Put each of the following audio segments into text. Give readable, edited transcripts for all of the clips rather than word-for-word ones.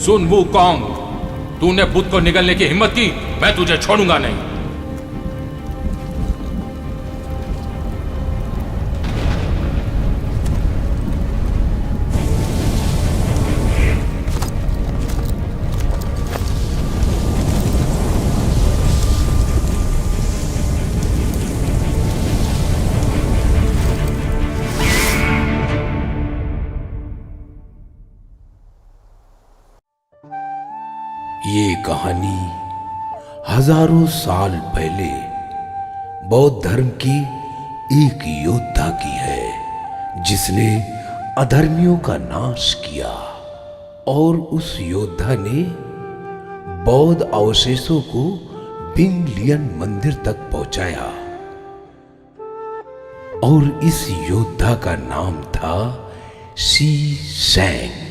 सुन वू Kong, तूने बुद्ध को निगलने की हिम्मत की, मैं तुझे छोड़ूंगा नहीं। ये कहानी हजारों साल पहले बौद्ध धर्म की एक योद्धा की है जिसने अधर्मियों का नाश किया, और उस योद्धा ने बौद्ध अवशेषों को बिंगलियन मंदिर तक पहुंचाया, और इस योद्धा का नाम था शी शेंग।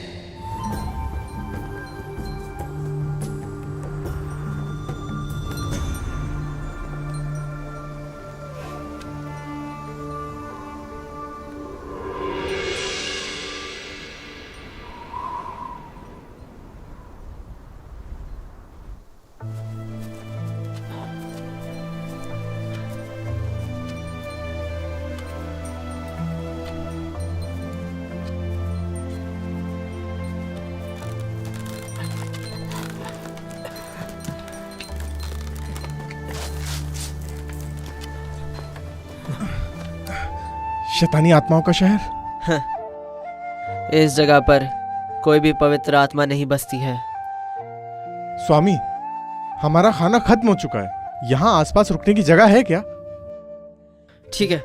शैतानी आत्माओं का शहर। इस जगह पर कोई भी पवित्र आत्मा नहीं बसती है। स्वामी, हमारा खाना खत्म हो चुका है, यहाँ आसपास रुकने की जगह है क्या? ठीक है।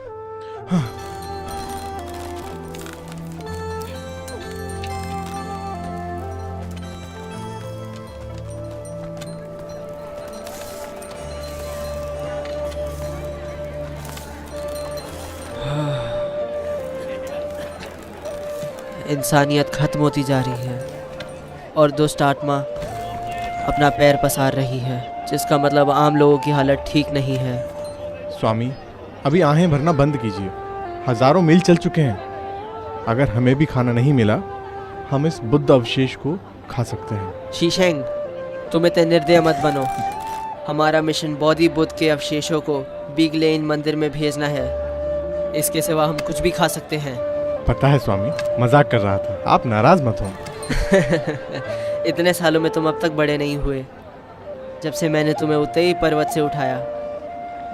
हाँ। इंसानियत खत्म होती जा रही है और दुष्ट आत्मा अपना पैर पसार रही है, जिसका मतलब आम लोगों की हालत ठीक नहीं है। स्वामी, अभी आहें भरना बंद कीजिए। हजारों मील चल चुके हैं। अगर हमें भी खाना नहीं मिला, हम इस बुद्ध अवशेष को खा सकते हैं। शी शेंग, तुम इतने निर्दय मत बनो। हमारा मिशन बौद्ध बुद्ध के अवशेषों को बिंगलियन मंदिर में भेजना है। इसके सिवा हम कुछ भी खा सकते हैं। पता है स्वामी, मजाक कर रहा था, आप नाराज मत हो। इतने सालों में तुम अब तक बड़े नहीं हुए। जब से मैंने तुम्हें उतई पर्वत से उठाया,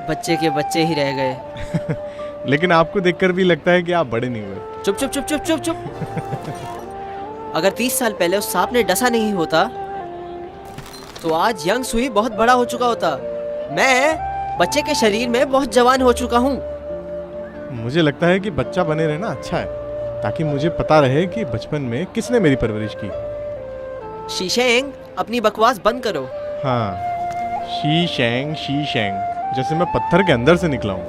बच्चे के बच्चे ही रह गए। लेकिन आपको देखकर भी लगता है कि आप बड़े नहीं हुए। चुप चुप चुप चुप चुप चुप। अगर 30 साल पहले उस सांप ने डसा नहीं होता तो आज यंग सुई बहुत बड़ा हो चुका होता। मैं बच्चे के शरीर में बहुत जवान हो चुका हूँ। मुझे लगता है कि बच्चा बने रहना अच्छा है, ताकि मुझे पता रहे कि बचपन में किसने मेरी परवरिश की। शी शेंग, अपनी बकवास बंद करो। हाँ, शी शेंग, जैसे मैं पत्थर के अंदर से निकला हूँ।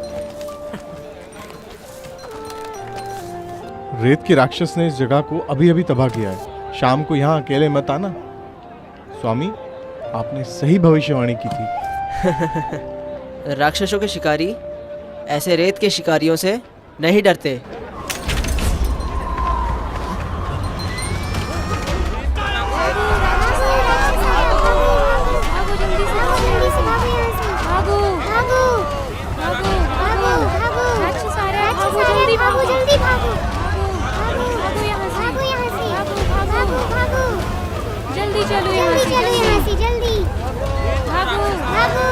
रेत के राक्षस ने इस जगह को अभी अभी तबाह किया है। शाम को यहाँ अकेले मत आना। स्वामी, आपने सही भविष्यवाणी की थी। राक्षसों के शिकारी ऐसे रेत के शिकारियों से नहीं डरते। जल्दी चलो यहाँ से, जल्दी भागो भागो।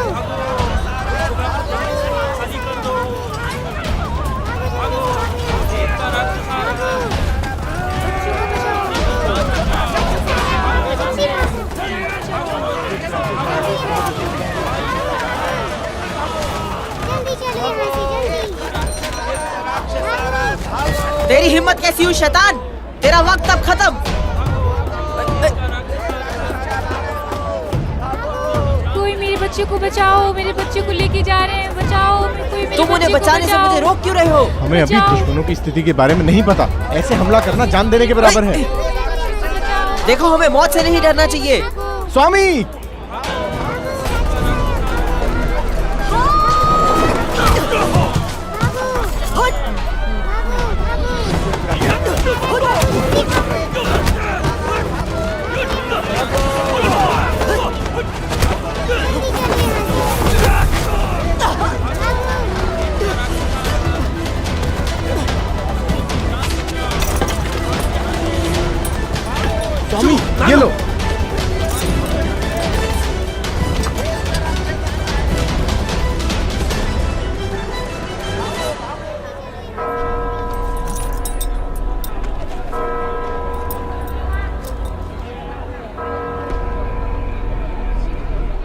तेरी हिम्मत कैसी हुई शैतान? तेरा वक्त अब खत्म। कोई मेरे बच्चे को बचाओ, मेरे बच्चे को लेके जा रहे हैं, बचाओ। कोई मेरे तुम उन्हें बचाने से मुझे रोक क्यों रहे हो? हमें अभी दुश्मनों की स्थिति के बारे में नहीं पता। ऐसे हमला करना जान देने के बराबर है। देखो, हमें मौत से नहीं डरना चाहिए। स्वामी,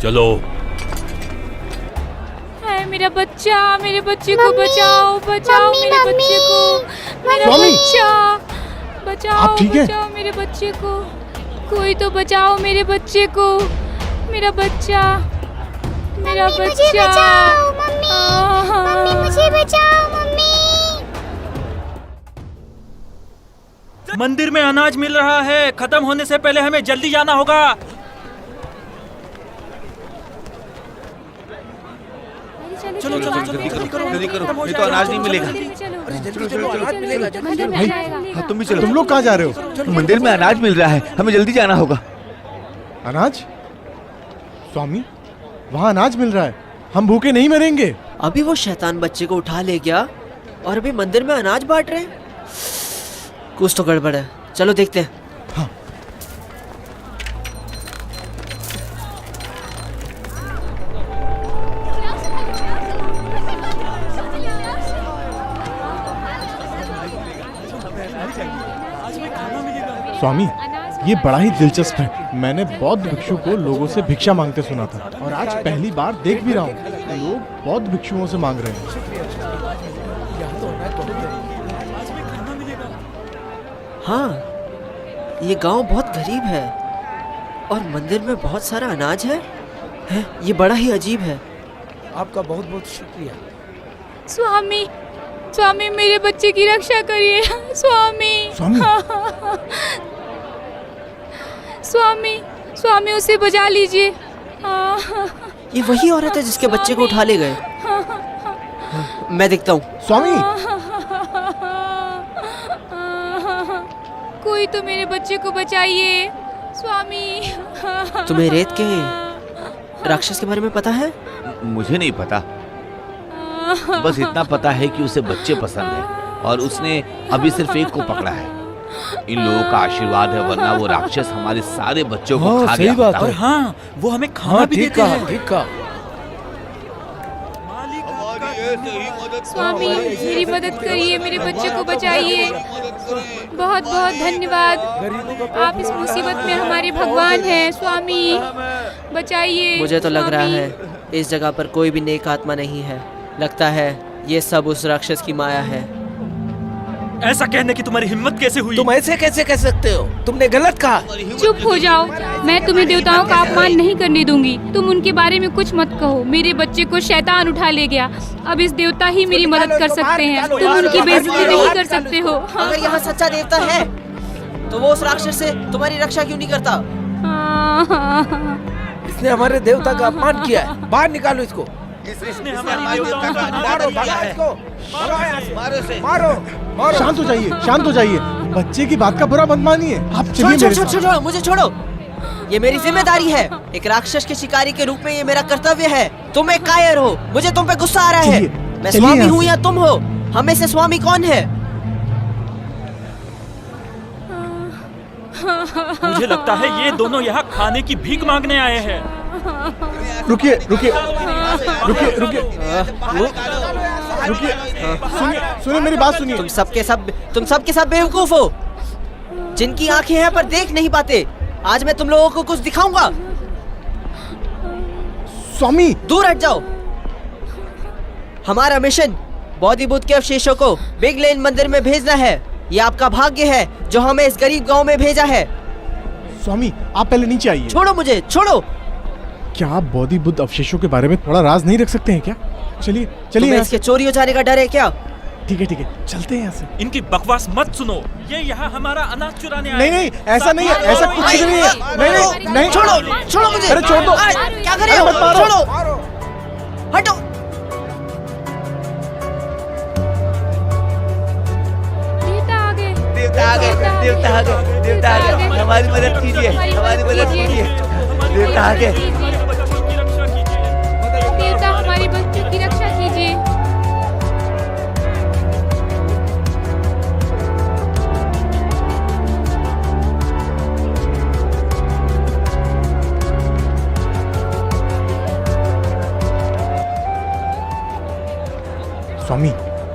चलो। है मेरा बच्चा, मेरे बच्चे को बचाओ, बचाओ मेरे बच्चे को, मेरा स्वामी! बच्चा, बचाओ, आप ठीक हैं? बचाओ मेरे बच्चे को, कोई तो बचाओ मेरे बच्चे को, मेरा बच्चा, मेरा बच्चा। मम्मी मुझे बचाओ मम्मी। मंदिर में अनाज मिल रहा है, खत्म होने से पहले हमें जल्दी जाना होगा। चलो चलो जल्दी करो, नहीं तो अनाज नहीं मिलेगा। हाँ तुम भी चलो। तुम लोग कहाँ जा रहे हो? मंदिर में अनाज मिल रहा है, हमें जल्दी जाना होगा। अनाज? स्वामी, वहाँ अनाज मिल रहा है, हम भूखे नहीं मरेंगे। अभी वो शैतान बच्चे को उठा ले गया और अभी मंदिर में अनाज बांट रहे हैं। कुछ तो गड़बड़ है, चलो देखते हैं। स्वामी, ये बड़ा ही दिलचस्प है। मैंने बौद्ध भिक्षु को लोगों से भिक्षा मांगते सुना था और आज पहली बार देख भी रहा हूँ लोग बौद्ध भिक्षुओं से मांग रहे हैं। हाँ, ये गांव बहुत गरीब है और मंदिर में बहुत सारा अनाज है? ये बड़ा ही अजीब है। आपका बहुत बहुत शुक्रिया। स्वामी, स्वामी मेरे बच्चे की रक्षा करिए, स्वामी। स्वामी? स्वामी, स्वामी उसे बचा लीजिए। ये वही औरत है जिसके बच्चे को उठा ले गए। मैं देखता हूँ। स्वामी, कोई तो मेरे बच्चे को बचाइए, स्वामी। तुम्हें रेत के राक्षस के बारे में पता है? मुझे नहीं पता, बस इतना पता है कि उसे बच्चे पसंद है और उसने अभी सिर्फ एक को पकड़ा है। इन लोगों का आशीर्वाद है, वरना वो राक्षस हमारे सारे बच्चों को खा गया होता। और हाँ, वो हमें खाना भी देते हैं। ठीक कहा। स्वामी मेरी मदद करिए, मेरे बच्चे को बचाइए। बहुत बहुत धन्यवाद, आप इस मुसीबत में हमारे भगवान हैं। स्वामी बचाइए। मुझे तो लग रहा स्वामी। है इस जगह पर कोई भी नेक आत्मा नहीं है। लगता है ये सब उस राक्षस की माया है। ऐसा कहने की तुम्हारी हिम्मत कैसे हुई? तुम ऐसे कैसे कह सकते हो? तुमने गलत कहा। चुप हो जाओ, मैं तुम्हें देवताओं का अपमान नहीं करने दूंगी। तुम उनके बारे में कुछ मत कहो। मेरे बच्चे को शैतान उठा ले गया, अब इस देवता ही मेरी मदद कर सकते हैं। तुम उनकी बेइज्जती नहीं कर सकते हो। अगर यहाँ सच्चा देवता है तो वो उस राक्षस से तुम्हारी रक्षा क्यों नहीं करता? इसने हमारे देवता का अपमान किया है, बाहर निकालो इसको। इसने हमारी देवता का मारो, भगाओ इसको। मारो इसे। मारो। शांत हो जाइए, शांत हो जाइए। बच्चे की बात का बुरा मत मानिए। आप चलिए मेरे साथ। छोड़ो, मुझे छोड़ो। ये मेरी जिम्मेदारी है। एक राक्षस के शिकारी के रूप में ये मेरा कर्तव्य है। तुम एक कायर हो, मुझे तुम पे गुस्सा आ रहा है। चलिए, मैं चलिए स्वामी यहाँ हूँ से। या तुम हो? हमें से स्वामी कौन है? मुझे लगता है ये दोनों यहाँ खाने की भीख मांगने आए हैं। रुकिए रुकिए रुकिए रुकिए रुकिए, सुनिए सुनिए, मेरी बात सुनिए। तुम सबके सब बेवकूफ हो, जिनकी आंखें हैं पर देख नहीं पाते। आज मैं तुम लोगों को कुछ दिखाऊंगा। स्वामी, दूर हट जाओ। हमारा मिशन बौद्ध बुद्ध के अवशेषों को बिग लेन मंदिर में भेजना है। ये आपका भाग्य है जो हमें इस गरीब गांव में भेजा है। स्वामी आप पहले नीचे आइए। छोड़ो मुझे, छोड़ो। क्या आप बौद्ध बुद्ध अवशेषों के बारे में थोड़ा राज नहीं रख सकते हैं क्या? चलिए चलिए तुम्हें यहाँ इसके से। चोरी हो जाने का डर है क्या? ठीक है, चलते हैं यहाँ से। इनकी बकवास मत सुनो, ये यहाँ हमारा अनाज चुराने आए नहीं नहीं, ऐसा नहीं है, ऐसा कुछ नहीं है। नहीं नहीं, छोड़ो मुझे। अरे छोड़ दो। अरे, क्या कर रहे अरे हो? मत मारो। छोड़ो, हटो। देवता आ गए, देवता आ गए, देवता आ गए। हमारी मदद कीजिए, हमारी मदद कीजिए। देवता आ गए। देवता हमारे बच्चों की रक्षा कीजिए। स्वामी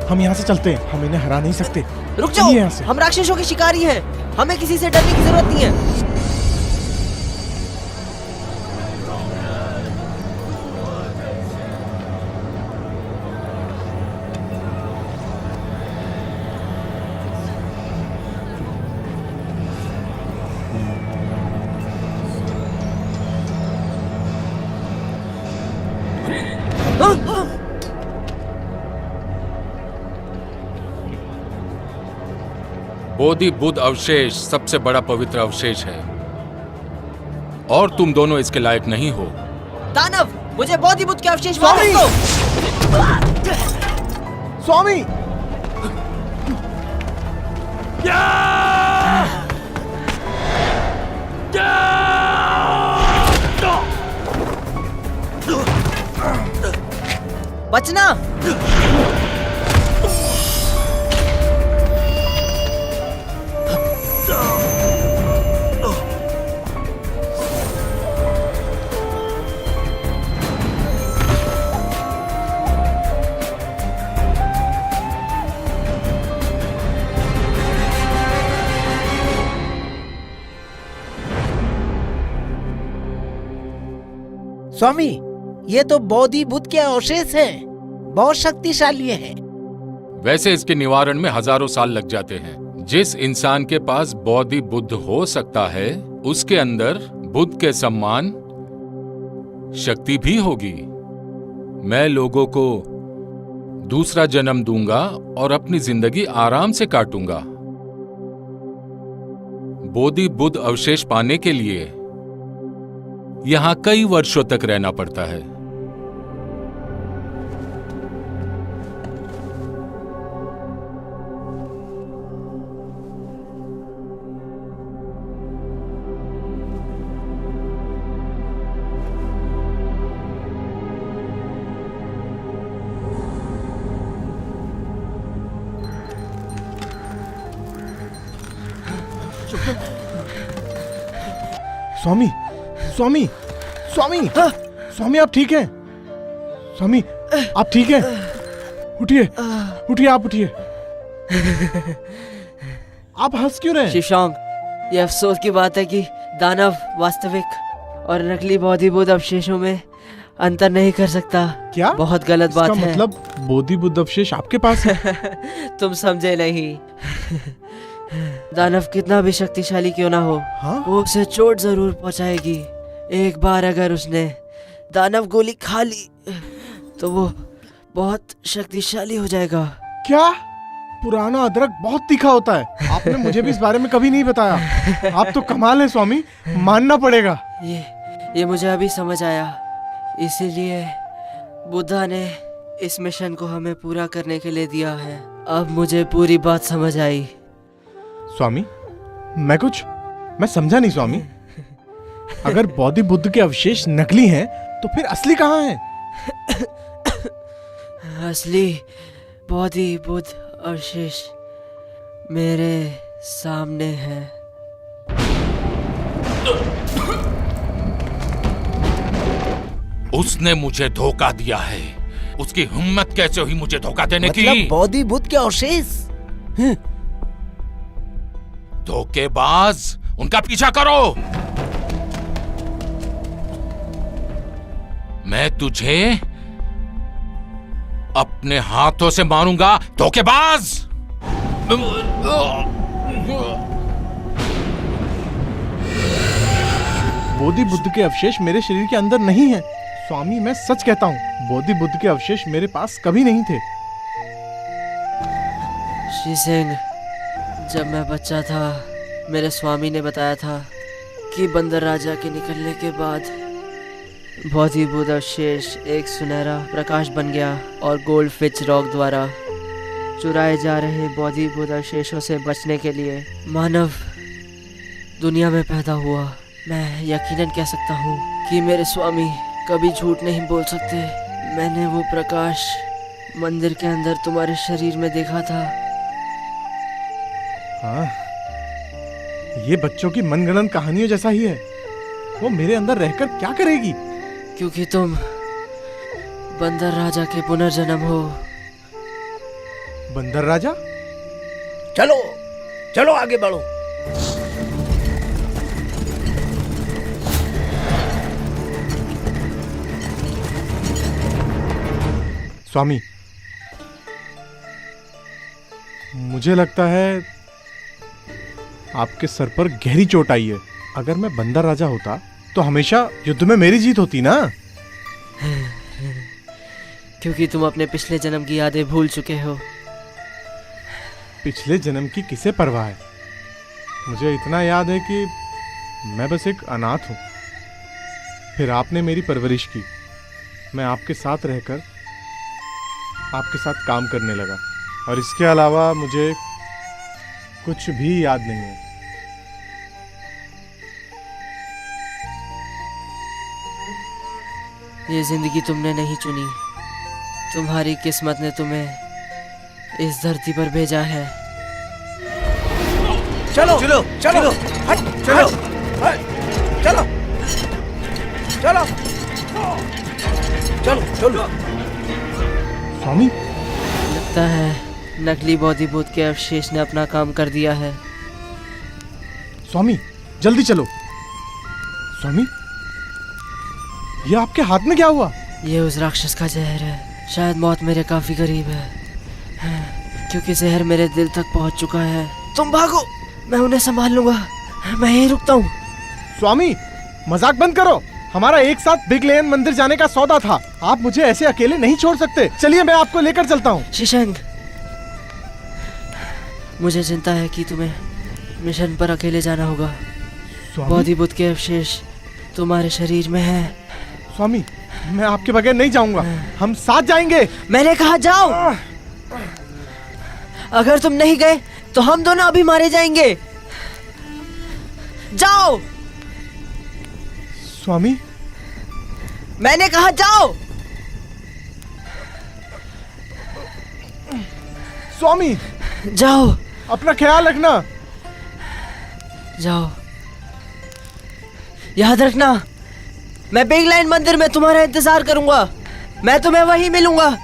हम यहाँ से चलते हैं, हम इन्हें हरा नहीं सकते। रुक चलिए यहाँ जाओ, से। हम राक्षसों के शिकारी हैं। हमें किसी से डरने की जरूरत नहीं है। बोधि बुद्ध अवशेष सबसे बड़ा पवित्र अवशेष है और तुम दोनों इसके लायक नहीं हो। दानव, मुझे बोधि बुद्ध के अवशेष वापस दो। स्वामी, बचना। स्वामी, ये तो बोधि बुद्ध के अवशेष हैं। बहुत शक्तिशाली है। वैसे इसके निवारण में हजारों साल लग जाते हैं। जिस इंसान के पास बोधि बुद्ध हो सकता है, उसके अंदर बुद्ध के सम्मान शक्ति भी होगी। मैं लोगों को दूसरा जन्म दूंगा और अपनी जिंदगी आराम से काटूंगा। बोधि बुद्ध अवशेष पाने के लिए यहां कई वर्षों तक रहना पड़ता है। स्वामी, स्वामी, स्वामी, स्वामी, आप ठीक हैं? स्वामी, आप ठीक हैं? उठिए, उठिए, आप उठिए। आप हंस क्यों रहे हैं? शिशांग, ये अफसोस की बात है कि दानव वास्तविक और नकली बोधि बुद्ध अवशेषों में अंतर नहीं कर सकता। क्या? बहुत गलत बात है। मतलब बोधि बुद्ध अवशेष आपके पास है? तुम समझे नहीं। दानव कितना भी शक्तिशाली क्यों ना हो, हाँ? वो उसे चोट जरूर पहुंचाएगी। एक बार अगर उसने दानव गोली खा ली तो वो बहुत शक्तिशाली हो जाएगा। क्या? पुराना अदरक बहुत तीखा होता है। आपने मुझे भी इस बारे में कभी नहीं बताया। आप तो कमाल है स्वामी, मानना पड़ेगा। ये मुझे अभी समझ आया। इसीलिए बुद्धा ने इस मिशन को हमें पूरा करने के लिए दिया है। अब मुझे पूरी बात समझ आई। स्वामी, मैं समझा नहीं स्वामी। अगर बोधि बुद्ध के अवशेष नकली हैं, तो फिर असली कहाँ हैं? असली बोधि बुद्ध अवशेष मेरे सामने है। उसने मुझे धोखा दिया है। उसकी हिम्मत कैसे हुई मुझे धोखा देने की? मतलब बोधि बुद्ध के अवशेष? धोखेबाज, उनका पीछा करो। मैं तुझे अपने हाथों से मारूंगा, धोखेबाज। बोधि बुद्ध के अवशेष मेरे शरीर के अंदर नहीं है। स्वामी, मैं सच कहता हूँ, बोधि बुद्ध के अवशेष मेरे पास कभी नहीं थे। श्री सिंह, जब मैं बच्चा था, मेरे स्वामी ने बताया था कि बंदर राजा के निकलने के बाद बोधि बुद्ध अवशेष एक सुनहरा प्रकाश बन गया और गोल्ड फिच रॉक द्वारा चुराए जा रहे बोधि बुद्ध अवशेषों से बचने के लिए मानव दुनिया में पैदा हुआ। मैं यकीनन कह सकता हूँ कि मेरे स्वामी कभी झूठ नहीं बोल सकते। मैंने वो प्रकाश मंदिर के अंदर तुम्हारे शरीर में देखा था। हाँ, ये बच्चों की मनगढ़ंत कहानियों जैसा ही है। वो मेरे अंदर रहकर क्या करेगी? क्योंकि तुम बंदर राजा के पुनर्जन्म हो। बंदर राजा? चलो चलो आगे बढ़ो। स्वामी, मुझे लगता है आपके सर पर गहरी चोट आई है। अगर मैं बंदर राजा होता तो हमेशा युद्ध में मेरी जीत होती ना। क्योंकि तुम अपने पिछले जन्म की यादें भूल चुके हो। पिछले जन्म की किसे परवाह है। मुझे इतना याद है कि मैं बस एक अनाथ हूं। फिर आपने मेरी परवरिश की। मैं आपके साथ रहकर आपके साथ काम करने लगा, और इसके अलावा मुझे कुछ भी याद नहीं है। ये जिंदगी तुमने नहीं चुनी, तुम्हारी किस्मत ने तुम्हें इस धरती पर भेजा है। चलो चलो चलो हट, चलो हट, चलो चलो चलो चलो। स्वामी, लगता है नकली बौद्धि बुद्ध के अवशेष ने अपना काम कर दिया है। स्वामी जल्दी चलो। स्वामी, ये आपके हाथ में क्या हुआ? ये उस राक्षस का जहर है। शायद मौत मेरे काफी करीब है, क्योंकि जहर मेरे दिल तक पहुंच चुका है। तुम भागो, मैं उन्हें संभाल लूंगा। मैं यहीं रुकता हूँ। स्वामी, मजाक बंद करो। हमारा एक साथ बिग लेन मंदिर जाने का सौदा था। आप मुझे ऐसे अकेले नहीं छोड़ सकते। चलिए, मैं आपको लेकर चलता हूँ। शिशंग, मुझे चिंता है कि तुम्हें मिशन पर अकेले जाना होगा। बौद्धि बुद्ध के अवशेष तुम्हारे शरीर में है। स्वामी, मैं आपके बगैर नहीं जाऊंगा। हम साथ जाएंगे। मैंने कहा जाओ। अगर तुम नहीं गए तो हम दोनों अभी मारे जाएंगे। जाओ। स्वामी, मैंने कहा जाओ। स्वामी, जाओ। अपना ख्याल रखना। जाओ। याद रखना, मैं बिग लाइन मंदिर में तुम्हारा इंतजार करूंगा। मैं तुम्हें वहीं मिलूंगा।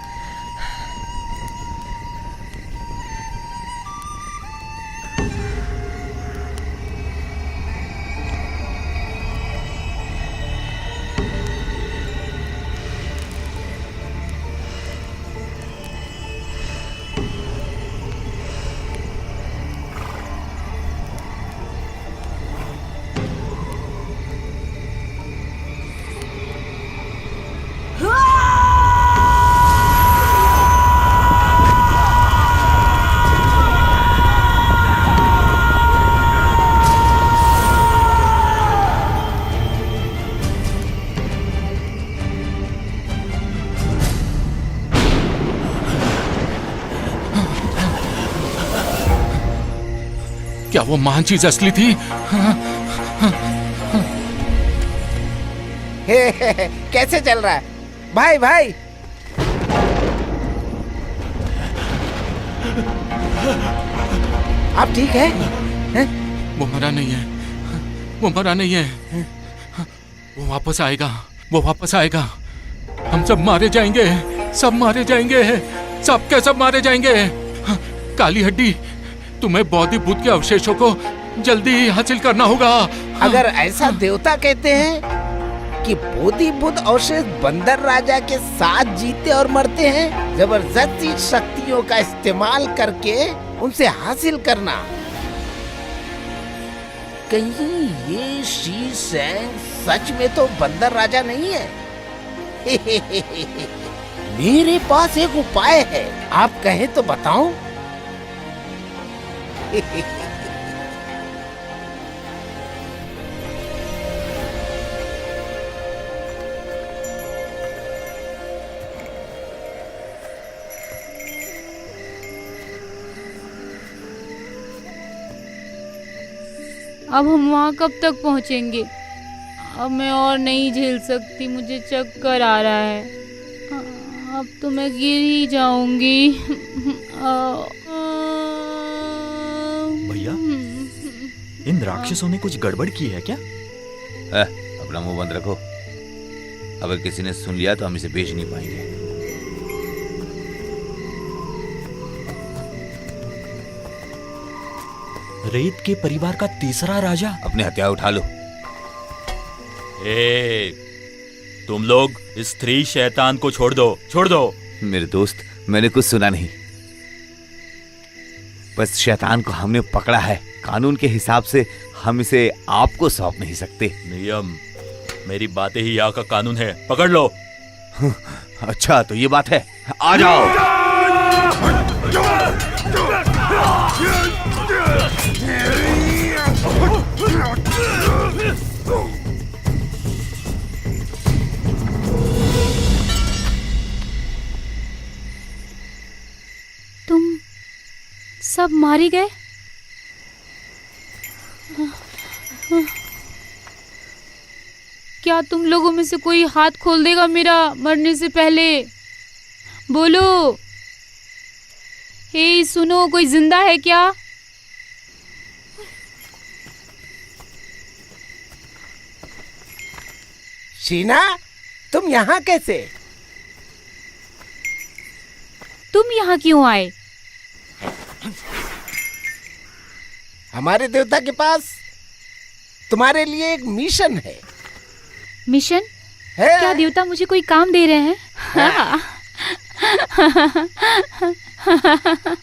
क्या वो महान चीज असली थी? कैसे चल रहा है भाई? भाई आप ठीक है? वो मरा नहीं है, वो मरा नहीं है। वो वापस आएगा, वो वापस आएगा। हम सब मारे जाएंगे, सब मारे जाएंगे, सब के सब मारे जाएंगे। काली हड्डी, तुम्हें बौद्धि बुद्ध के अवशेषों को जल्दी ही हासिल करना होगा। अगर ऐसा देवता कहते हैं कि बोधि बुद्ध अवशेष बंदर राजा के साथ जीते और मरते हैं, जबरदस्ती शक्तियों का इस्तेमाल करके उनसे हासिल करना, कहीं ये शी सेंग सच में तो बंदर राजा नहीं है? मेरे पास एक उपाय है, आप कहें तो बताऊं? अब हम वहाँ कब तक पहुँचेंगे? अब मैं और नहीं झेल सकती, मुझे चक्कर आ रहा है। अब तो मैं गिर ही जाऊंगी। भैया, इन राक्षसों ने कुछ गड़बड़ की है क्या? अपना मुंह बंद रखो। अगर किसी ने सुन लिया तो हम इसे बेच नहीं पाएंगे। रेत के परिवार का तीसरा राजा। अपने हथियार उठा लो। तुम लोग इस स्त्री शैतान को छोड़ दो, छोड़ दो। मेरे दोस्त, मैंने कुछ सुना नहीं। बस शैतान को हमने पकड़ा है। कानून के हिसाब से हम इसे आपको सौंप नहीं सकते। नियम, मेरी बातें ही यहाँ का कानून है। पकड़ लो। अच्छा, तो ये बात है। आ जाओ। सब मारे गए? क्या तुम लोगों में से कोई हाथ खोल देगा मेरा मरने से पहले? बोलो, हे सुनो, कोई जिंदा है क्या? शीना, तुम यहाँ कैसे? तुम यहाँ क्यों आए? हमारे देवता के पास तुम्हारे लिए एक मिशन है। मिशन? है? क्या देवता मुझे कोई काम दे रहे हैं?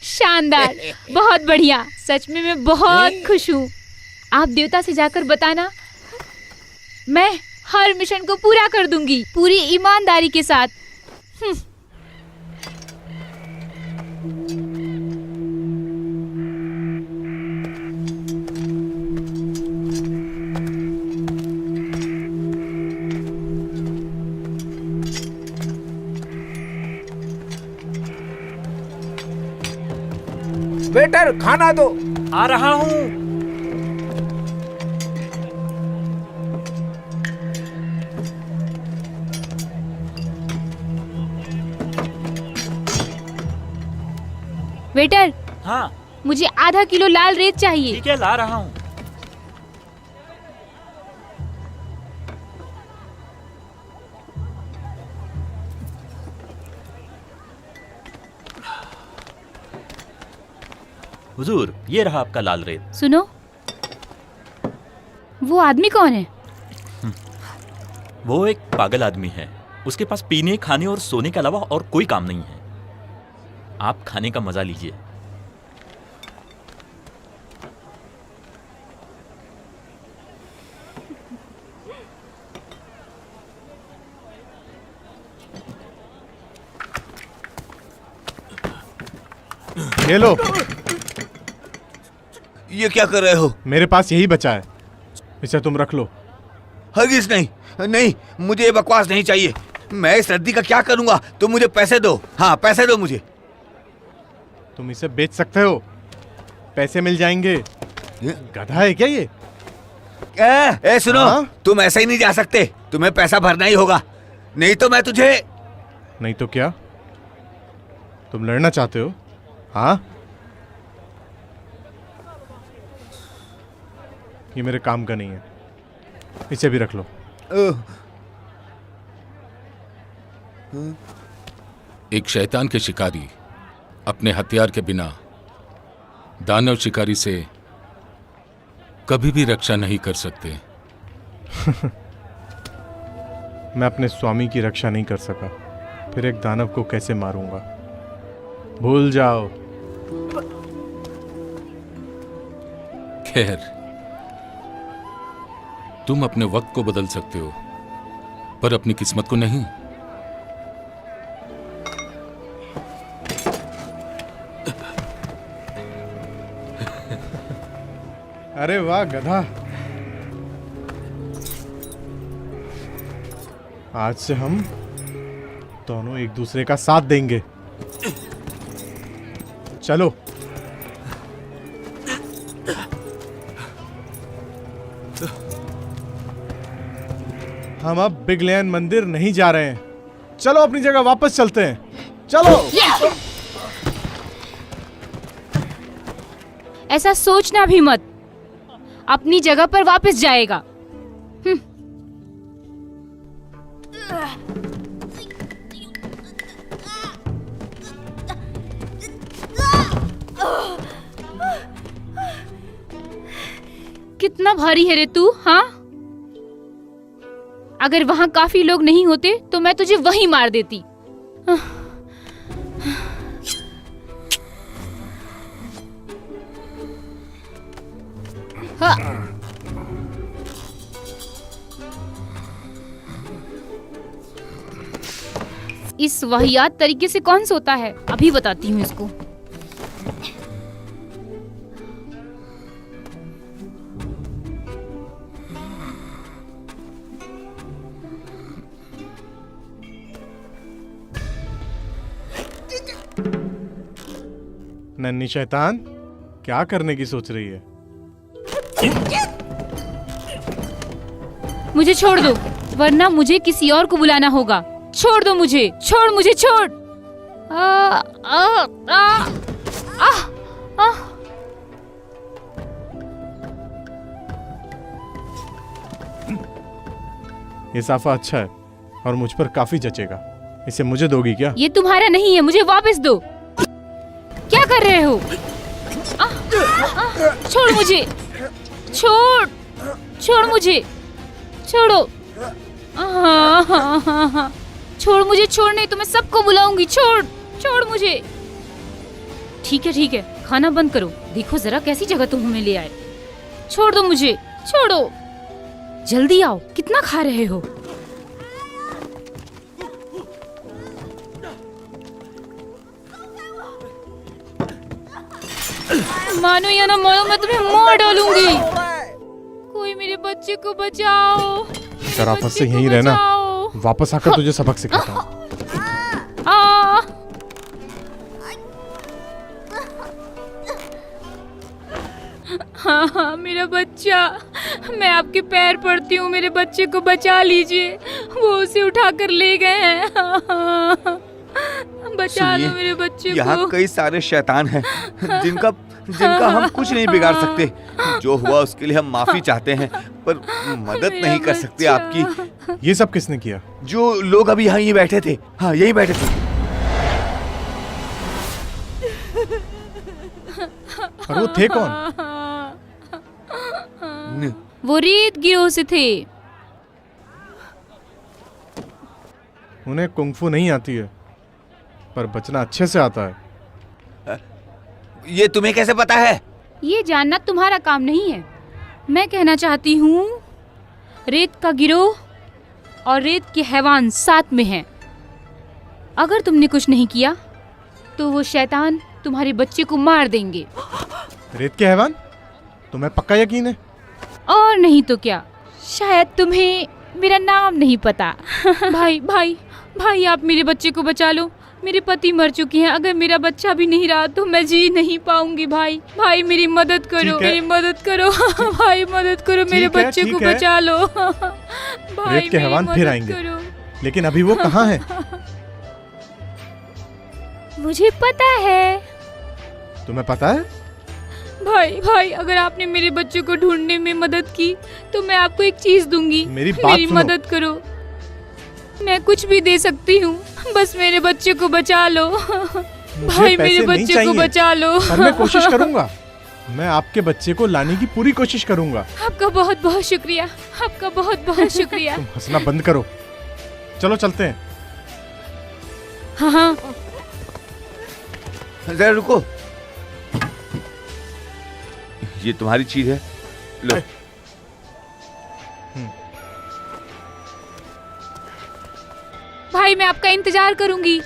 शानदार, बहुत बढ़िया। सच में मैं बहुत खुश हूँ। आप देवता से जाकर बताना, मैं हर मिशन को पूरा कर दूंगी, पूरी ईमानदारी के साथ। वेटर, खाना दो। आ रहा हूँ। वेटर, हाँ मुझे आधा किलो लाल रेत चाहिए। ठीक है, ला रहा हूँ। हुजूर, ये रहा आपका लाल रेत। सुनो, वो आदमी कौन है? वो एक पागल आदमी है। उसके पास पीने, खाने और सोने के अलावा और कोई काम नहीं है। आप खाने का मजा लीजिए। ये लो। ये क्या कर रहे हो? मेरे पास यही बचा है, इसे तुम रख लो। हरगिज नहीं, नहीं, मुझे ये बकवास नहीं चाहिए। मैं इस रद्दी का क्या करूंगा? तुम मुझे पैसे दो। हाँ, पैसे दो मुझे। तुम इसे बेच सकते हो, पैसे मिल जाएंगे। गधा है क्या ये? ए सुनो, हाँ? तुम ऐसे ही नहीं जा सकते। तुम्हें पैसा भरना ही होगा, नहीं तो मैं तुझे। नहीं तो क्या? तुम लड़ना चाहते हो? हाँ, ये मेरे काम का नहीं है, इसे भी रख लो। एक शैतान के शिकारी अपने हथियार के बिना दानव शिकारी से कभी भी रक्षा नहीं कर सकते। मैं अपने स्वामी की रक्षा नहीं कर सका, फिर एक दानव को कैसे मारूंगा? भूल जाओ। खैर, तुम अपने वक्त को बदल सकते हो, पर अपनी किस्मत को नहीं। अरे वाह गधा, आज से हम दोनों एक दूसरे का साथ देंगे। चलो। हम अब बिग लेन मंदिर नहीं जा रहे हैं, चलो अपनी जगह वापस चलते हैं। चलो। ऐसा सोचना भी मत, अपनी जगह पर वापस जाएगा। कितना भारी है रे तू, हाँ? अगर वहां काफी लोग नहीं होते तो मैं तुझे वहीं मार देती। हाँ। इस वाहियात तरीके से कौन सोता है, अभी बताती हूँ इसको। नन्ही शैतान, क्या करने की सोच रही है? मुझे छोड़ दो, वरना मुझे किसी और को बुलाना होगा। छोड़ दो मुझे, छोड़ मुझे, छोड़। आ, आ, आ, आ, आ। ये साफा अच्छा है और मुझ पर काफी जचेगा। इसे मुझे दोगी क्या? ये तुम्हारा नहीं है, मुझे वापस दो। क्या कर रहे हो? छोड़ मुझे, छोड़, छोड़ मुझे, छोड़ो। छोड़ मुझे, छोड़, नहीं तो मैं सबको बुलाऊंगी। छोड़, छोड़ मुझे। ठीक है, ठीक है, खाना बंद करो। देखो जरा कैसी जगह तुम हमें ले आए। छोड़ दो मुझे, छोड़ो। जल्दी आओ, कितना खा रहे हो? मानो या ना मानो, मैं तुम्हें मार डालूंगी। कोई मेरे बच्चे को बचाओ। शराफत से यहीं रहना, वापस आकर तुझे सबक सिखाता हूँ। हाँ हाँ, मेरा बच्चा, मैं आपके पैर पड़ती हूँ, मेरे बच्चे को बचा लीजिए। वो उसे उठा कर ले गए हैं। बचा लो मेरे बच्चे को। यहाँ कई सारे शैतान हैं जिनका हम कुछ नहीं बिगाड़ सकते। जो हुआ उसके लिए हम माफी चाहते हैं, पर मदद नहीं कर सकते आपकी। ये सब किसने किया? जो लोग अभी यहाँ ये बैठे थे, हाँ यही बैठे थे। और वो थे कौन? वो रेत गिरोह से थे। उन्हें कुंफू नहीं आती है, पर बचना अच्छे से आता है। ये तुम्हें कैसे पता है? ये जानना तुम्हारा काम नहीं है। मैं कहना चाहती हूँ, रेत का गिरोह और रेत के हैवान साथ में हैं। अगर तुमने कुछ नहीं किया तो वो शैतान तुम्हारे बच्चे को मार देंगे। रेत के हैवान? तुम्हें पक्का यकीन है? और नहीं तो क्या, शायद तुम्हें मेरा नाम नहीं पता। भाई भाई भाई, आप मेरे बच्चे को बचा लो। मेरे पति मर चुके हैं, अगर मेरा बच्चा भी नहीं रहा तो मैं जी नहीं पाऊंगी। भाई भाई, मेरी मदद करो, मेरी मदद करो। भाई मदद करो, मेरे बच्चे को बचा लो। भाई, रेत के हैवान फिर आएंगे, लेकिन अभी वो कहाँ है? मुझे पता है। तुम्हें पता है? भाई भाई, अगर आपने मेरे बच्चे को ढूंढने में मदद की तो मैं आपको एक चीज दूंगी। मेरी सुनो। मदद करो, मैं कुछ भी दे सकती हूँ, बस मेरे बच्चे को बचा लो। भाई, मेरे बच्चे को बचा लो। पर मैं कोशिश करूंगा, मैं आपके बच्चे को लाने की पूरी कोशिश करूंगा। आपका बहुत बहुत शुक्रिया, आपका बहुत बहुत शुक्रिया। तुम हंसना बंद करो, चलो चलते हैं। हाँ हाँ, जरा रुको, ये तुम्हारी चीज है, लो। भाई मैं आपका इंतजार करूंगी।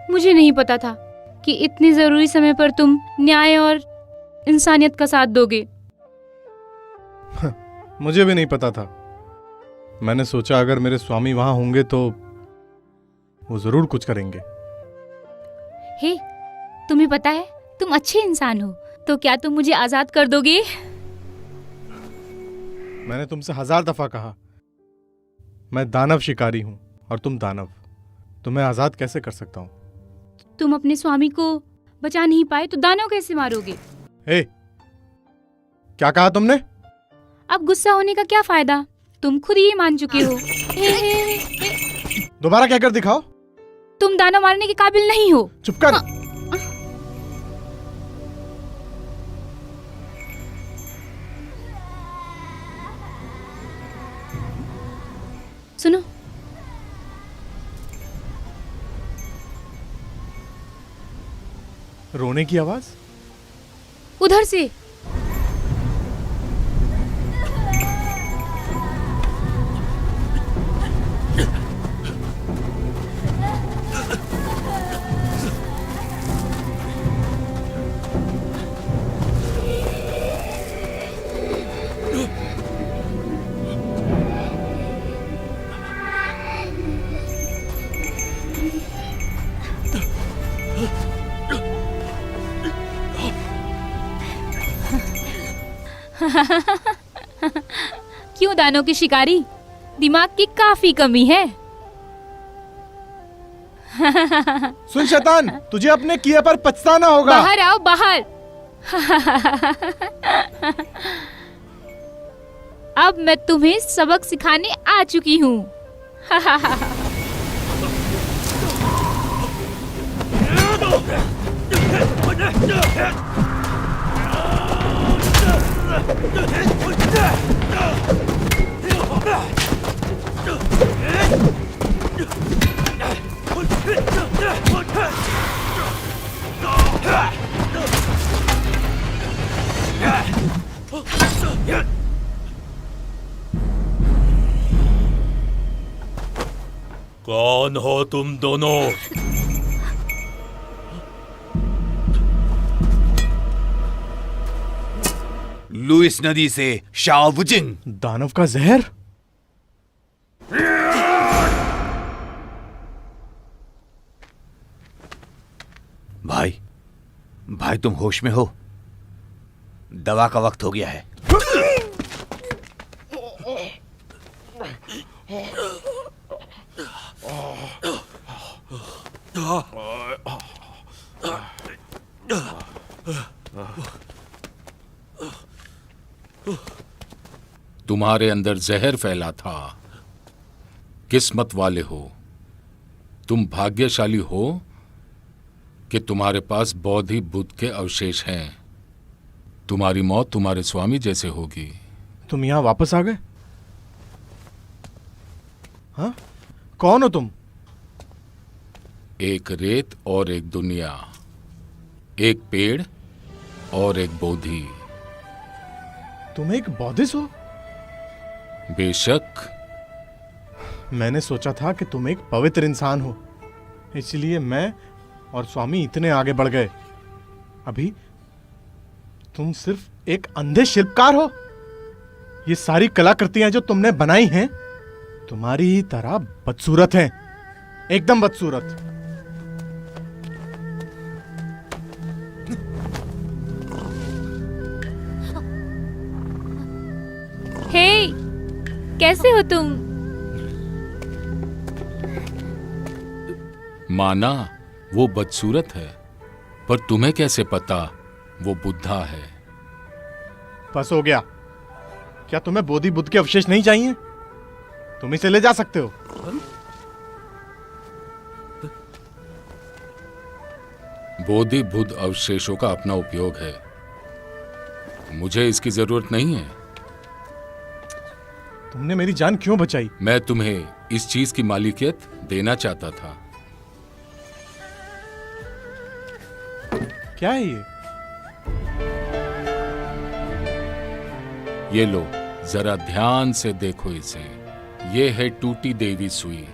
मुझे नहीं पता था कि इतने जरूरी समय पर तुम न्याय और इंसानियत का साथ दोगे। मुझे भी नहीं पता था। मैंने सोचा अगर मेरे स्वामी वहां होंगे तो वो जरूर कुछ करेंगे। हे, तुम्हें पता है तुम अच्छे इंसान हो, तो क्या तुम मुझे आजाद कर दोगे? मैंने तुमसे 1000 दफा कहा, मैं दानव शिकारी हूं और तुम दानव। तुम्हें आजाद कैसे कर सकता हूं? तुम अपने स्वामी को बचा नहीं पाए तो दानव कैसे मारोगे? हे, क्या कहा तुमने? अब गुस्सा होने का क्या फायदा, तुम खुद ही मान चुके हो। दोबारा कहकर दिखाओ। तुम दानव मारने के काबिल नहीं हो। चुप कर। सुनो, रोने की आवाज उधर से। क्यों दानों की शिकारी, दिमाग की काफी कमी है। सुन शैतान, तुझे अपने किए पर पछताना होगा। बाहर आओ, बाहर। अब मैं तुम्हें सबक सिखाने आ चुकी हूँ। कौन हो तुम दोनों? लुइस नदी से शाओ वुजिंग। दानव का जहर। भाई, भाई तुम होश में हो? दवा का वक्त हो गया है। तुम्हारे अंदर जहर फैला था। किस्मत वाले हो, तुम भाग्यशाली हो कि तुम्हारे पास बौद्धि बुद्ध के अवशेष हैं। तुम्हारी मौत तुम्हारे स्वामी जैसे होगी। तुम यहाँ वापस आ गए? हाँ, कौन हो तुम? एक रेत और एक दुनिया, एक पेड़ और एक बोधि। तुम एक बौद्धिस्ट हो? बेशक। मैंने सोचा था कि तुम एक पवित्र इंसान हो, इसलिए मैं और स्वामी इतने आगे बढ़ गए। अभी तुम सिर्फ एक अंधे शिल्पकार हो। ये सारी कलाकृतियां जो तुमने बनाई हैं तुम्हारी ही तरह बदसूरत हैं, एकदम बदसूरत। हे, कैसे हो तुम? माना वो बदसूरत है, पर तुम्हें कैसे पता वो बुद्धा है? बस हो गया। क्या तुम्हें बोधि बुद्ध के अवशेष नहीं चाहिए? तुम इसे ले जा सकते हो। बोधि बुद्ध अवशेषों का अपना उपयोग है, मुझे इसकी जरूरत नहीं है। तुमने मेरी जान क्यों बचाई? मैं तुम्हें इस चीज की मालिकियत देना चाहता था। क्या है ये? ये लो, जरा ध्यान से देखो इसे। ये है टूटी देवी सुई,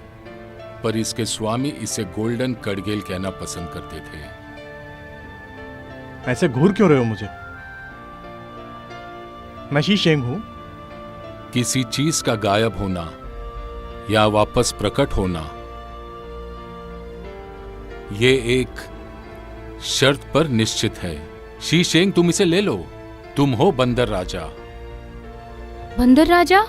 पर इसके स्वामी इसे गोल्डन कड़गेल कहना पसंद करते थे। ऐसे घूर क्यों रहे हो मुझे? मैं शी शेंग हूं। किसी चीज का गायब होना या वापस प्रकट होना, ये एक शर्त पर निश्चित है। शी शेंग, तुम इसे ले लो। तुम हो बंदर राजा। बंदर राजा?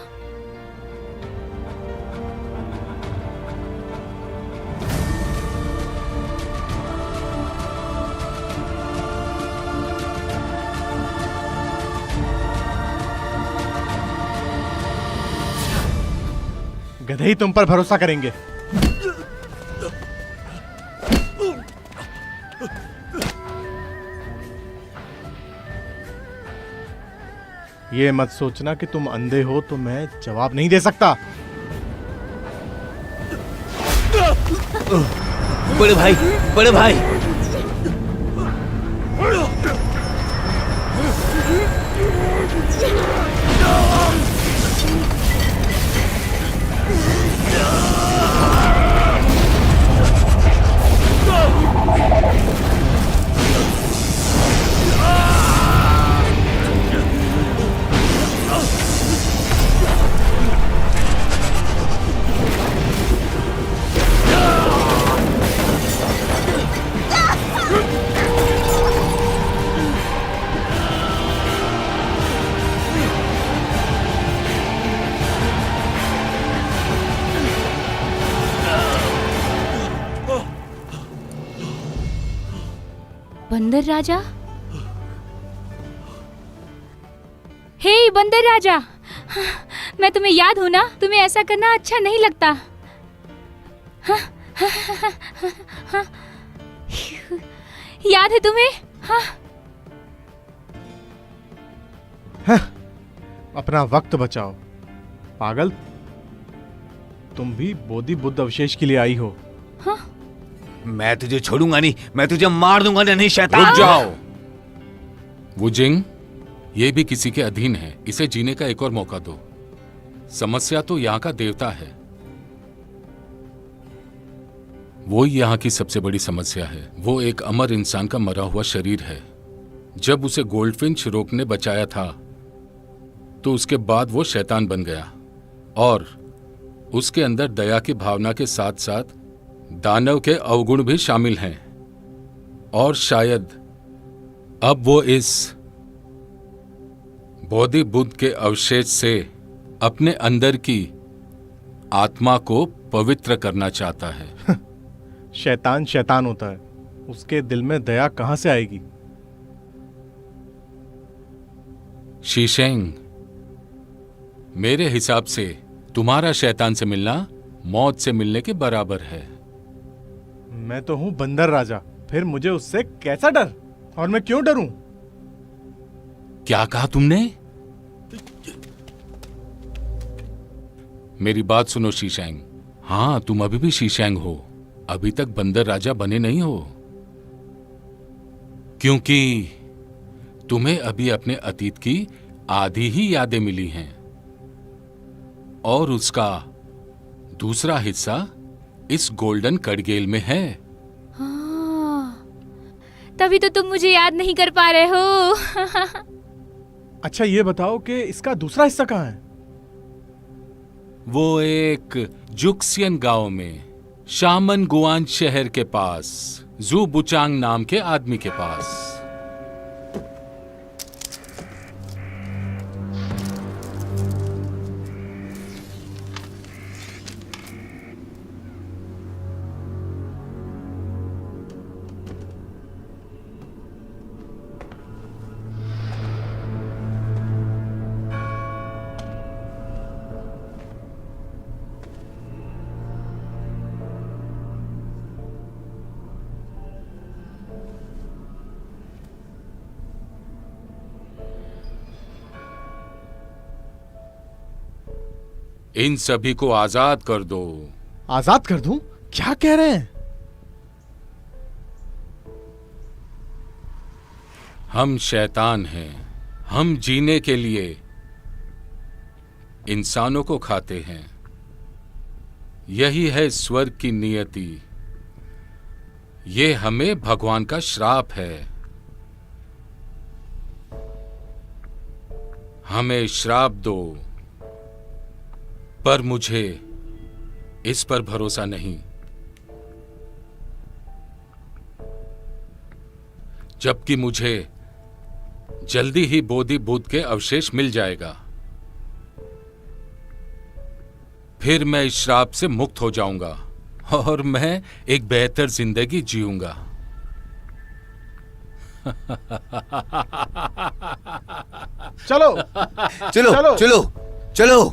गधे ही तुम पर भरोसा करेंगे। ये मत सोचना कि तुम अंधे हो तो मैं जवाब नहीं दे सकता। बड़े भाई, बड़े भाई। बंदर राजा? हे बंदर राजा, मैं तुम्हें याद हूँ ना? तुम्हें ऐसा करना अच्छा नहीं लगता। याद है तुम्हें? अपना वक्त बचाओ पागल। तुम भी बोधि बुद्ध अवशेष के लिए आई हो। मैं तुझे छोड़ूंगा नहीं, मैं तुझे मार दूंगा नहीं शैतान। रुक जाओ वुजिंग, ये भी किसी के अधीन है, इसे जीने का एक और मौका दो। समस्या तो यहाँ का देवता है, वो ही यहाँ की सबसे बड़ी समस्या है। वो एक अमर इंसान का मरा हुआ शरीर है। जब उसे गोल्डफिंच रोक ने बचाया था तो उसके बाद वो शैतान बन गया, और उसके अंदर दया की भावना के साथ साथ दानव के अवगुण भी शामिल हैं। और शायद अब वो इस बोधि बुद्ध के अवशेष से अपने अंदर की आत्मा को पवित्र करना चाहता है। शैतान शैतान होता है, उसके दिल में दया कहां से आएगी? शीशेंग, मेरे हिसाब से तुम्हारा शैतान से मिलना मौत से मिलने के बराबर है। मैं तो हूं बंदर राजा, फिर मुझे उससे कैसा डर? और मैं क्यों डरूं? क्या कहा तुमने? मेरी बात सुनो शीशेंग। हाँ, तुम अभी भी शीशेंग हो, अभी तक बंदर राजा बने नहीं हो, क्योंकि तुम्हें अभी अपने अतीत की आधी ही यादें मिली हैं और उसका दूसरा हिस्सा इस गोल्डन कड़गेल में है। तभी तो तुम मुझे याद नहीं कर पा रहे हो। अच्छा ये बताओ कि इसका दूसरा हिस्सा कहाँ है? वो एक जुक्सियन गांव में शामन गुआन शहर के पास जू बुचांग नाम के आदमी के पास। इन सभी को आजाद कर दो। आजाद कर दूं? क्या कह रहे हैं? हम शैतान हैं, हम जीने के लिए इंसानों को खाते हैं। यही है स्वर्ग की नियति। ये हमें भगवान का श्राप है। हमें श्राप दो, पर मुझे इस पर भरोसा नहीं। जबकि मुझे जल्दी ही बोधि बुद्ध के अवशेष मिल जाएगा, फिर मैं इस श्राप से मुक्त हो जाऊंगा और मैं एक बेहतर जिंदगी जीऊंगा। चलो चलो चलो चलो चलो।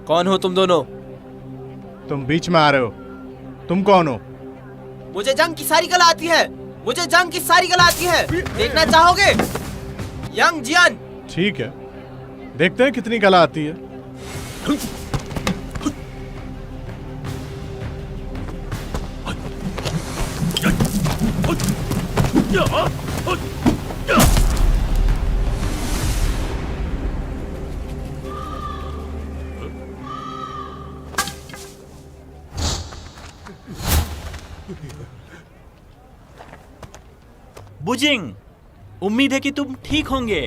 कौन हो तुम दोनों? तुम बीच में आ रहे हो, तुम कौन हो? मुझे जंग की सारी कला आती है, मुझे जंग की सारी कला आती है। देखना चाहोगे? यंग जियान। ठीक है, देखते हैं कितनी कला आती है। बुजिंग, उम्मीद है कि तुम ठीक होंगे।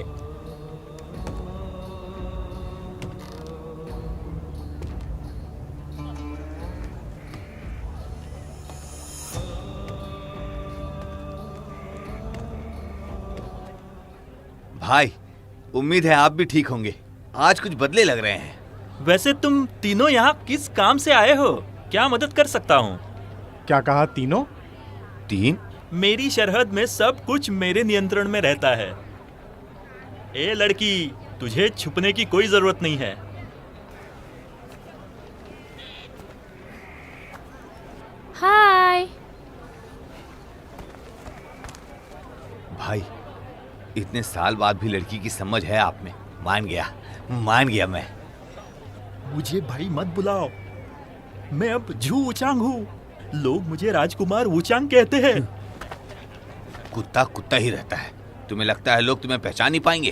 भाई, उम्मीद है आप भी ठीक होंगे। आज कुछ बदले लग रहे हैं। वैसे तुम तीनों यहाँ किस काम से आए हो? क्या मदद कर सकता हूँ? क्या कहा? तीनों? 3? मेरी सरहद में सब कुछ मेरे नियंत्रण में रहता है। ए लड़की, तुझे छुपने की कोई जरूरत नहीं है। हाय। भाई, इतने साल बाद भी लड़की की समझ है आप में। मान गया मैं। मुझे भाई मत बुलाओ, मैं अब झू वुचांग हूँ। लोग मुझे राजकुमार वुचांग कहते हैं। कुत्ता कुत्ता ही रहता है। तुम्हें लगता है लोग तुम्हें पहचान नहीं पाएंगे?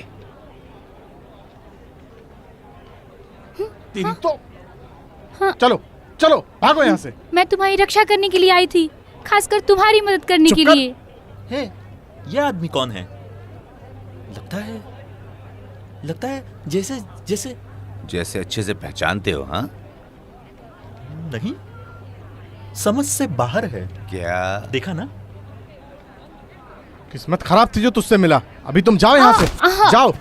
तेरी तो चलो चलो भागो यहाँ से। मैं तुम्हारी रक्षा करने के लिए आई थी, खासकर तुम्हारी मदद करने के चुप कर। लिए। हे, यह आदमी कौन है? लगता है जैसे अच्छे से पहचानते हो। हाँ, नहीं, समझ से बाहर है। क्या? देखा ना? किस्मत खराब थी जो तुझसे मिला। अभी तुम जाओ यहाँ से, जाओ।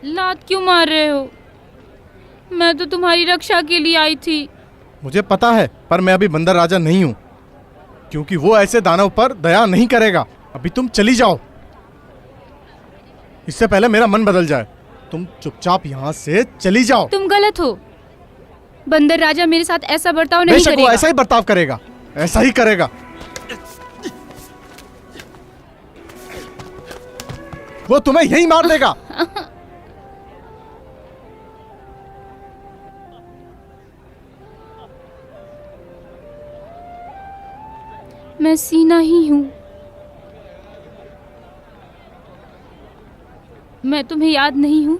लात क्यों मार रहे हो? मैं तो तुम्हारी रक्षा के लिए आई थी। मुझे पता है, पर मैं अभी बंदर राजा नहीं हूँ, क्योंकि वो ऐसे दानव पर दया नहीं करेगा। अभी तुम चली जाओ, इससे पहले मेरा मन बदल जाए। तुम चुपचाप यहाँ से चली जाओ। तुम गलत हो। बंदर राजा मेरे साथ ऐसा बर्ताव नहीं बेशक वो करेगा। ऐसा ही बर्ताव करेगा, ऐसा ही करेगा। वो तुम्हें यही मार देगा। मैं सीना ही हूँ। मैं तुम्हें याद नहीं हूँ?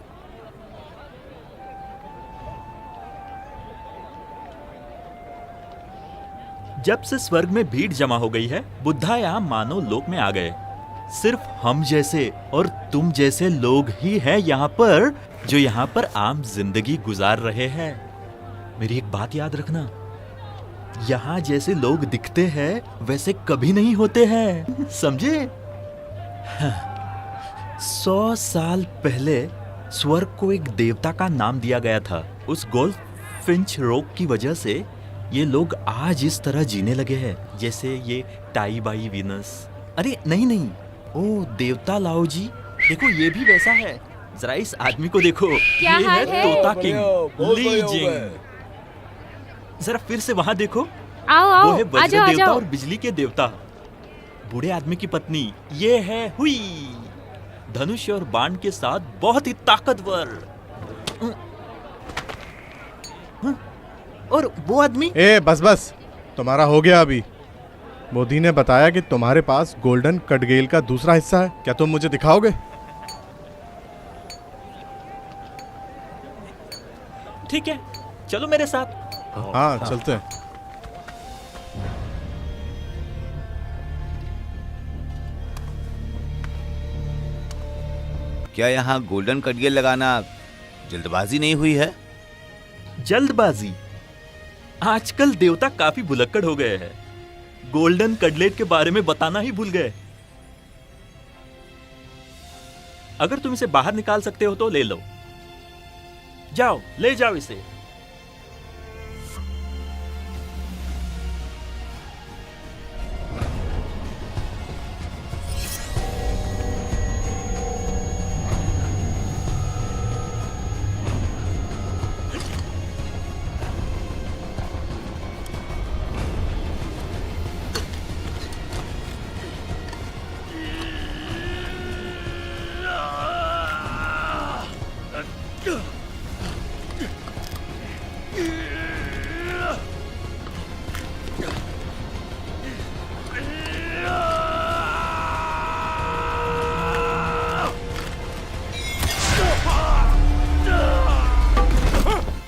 जब से स्वर्ग में भीड़ जमा हो गई है, बुद्धा यहाँ मानव लोक में आ गए। सिर्फ हम जैसे और तुम जैसे लोग ही हैं यहाँ पर, जो यहाँ पर आम जिंदगी गुजार रहे हैं। मेरी एक बात याद रखना, यहाँ जैसे लोग दिखते हैं वैसे कभी नहीं होते हैं, समझे? 100 साल पहले स्वर्ग को एक देवता का नाम दिया गया था। उस गोल्फ फिंच रोग की वजह से ये लोग आज इस तरह जीने लगे हैं, जैसे ये टाई बाई वीनस। अरे नहीं, ओ देवता लाओ जी, देखो ये भी वैसा है। जरा इस आदमी को देखो, क्या ये हाल है? तोता किंग ली जिंग। जरा फिर से वहां देखो, आओ वो आओ, है आ वज्र जाओ आ देवता जाओ। और बिजली के देवता। बूढ़े आदमी की पत्नी ये है हुई, धनुष और बाण के साथ बहुत ही ताकतवर। और वो आदमी, ए बस, तुम्हारा हो गया अभी। मोदी ने बताया कि तुम्हारे पास गोल्डन कटगेल का दूसरा हिस्सा है। क्या तुम मुझे दिखाओगे? ठीक है, चलो मेरे साथ। हाँ चलते हैं। क्या यहाँ गोल्डन कटगेल लगाना जल्दबाजी नहीं हुई है? जल्दबाजी? आजकल देवता काफी भुलक्कड़ हो गए हैं, गोल्डन कटलेट के बारे में बताना ही भूल गए। अगर तुम इसे बाहर निकाल सकते हो तो ले लो, जाओ ले जाओ इसे।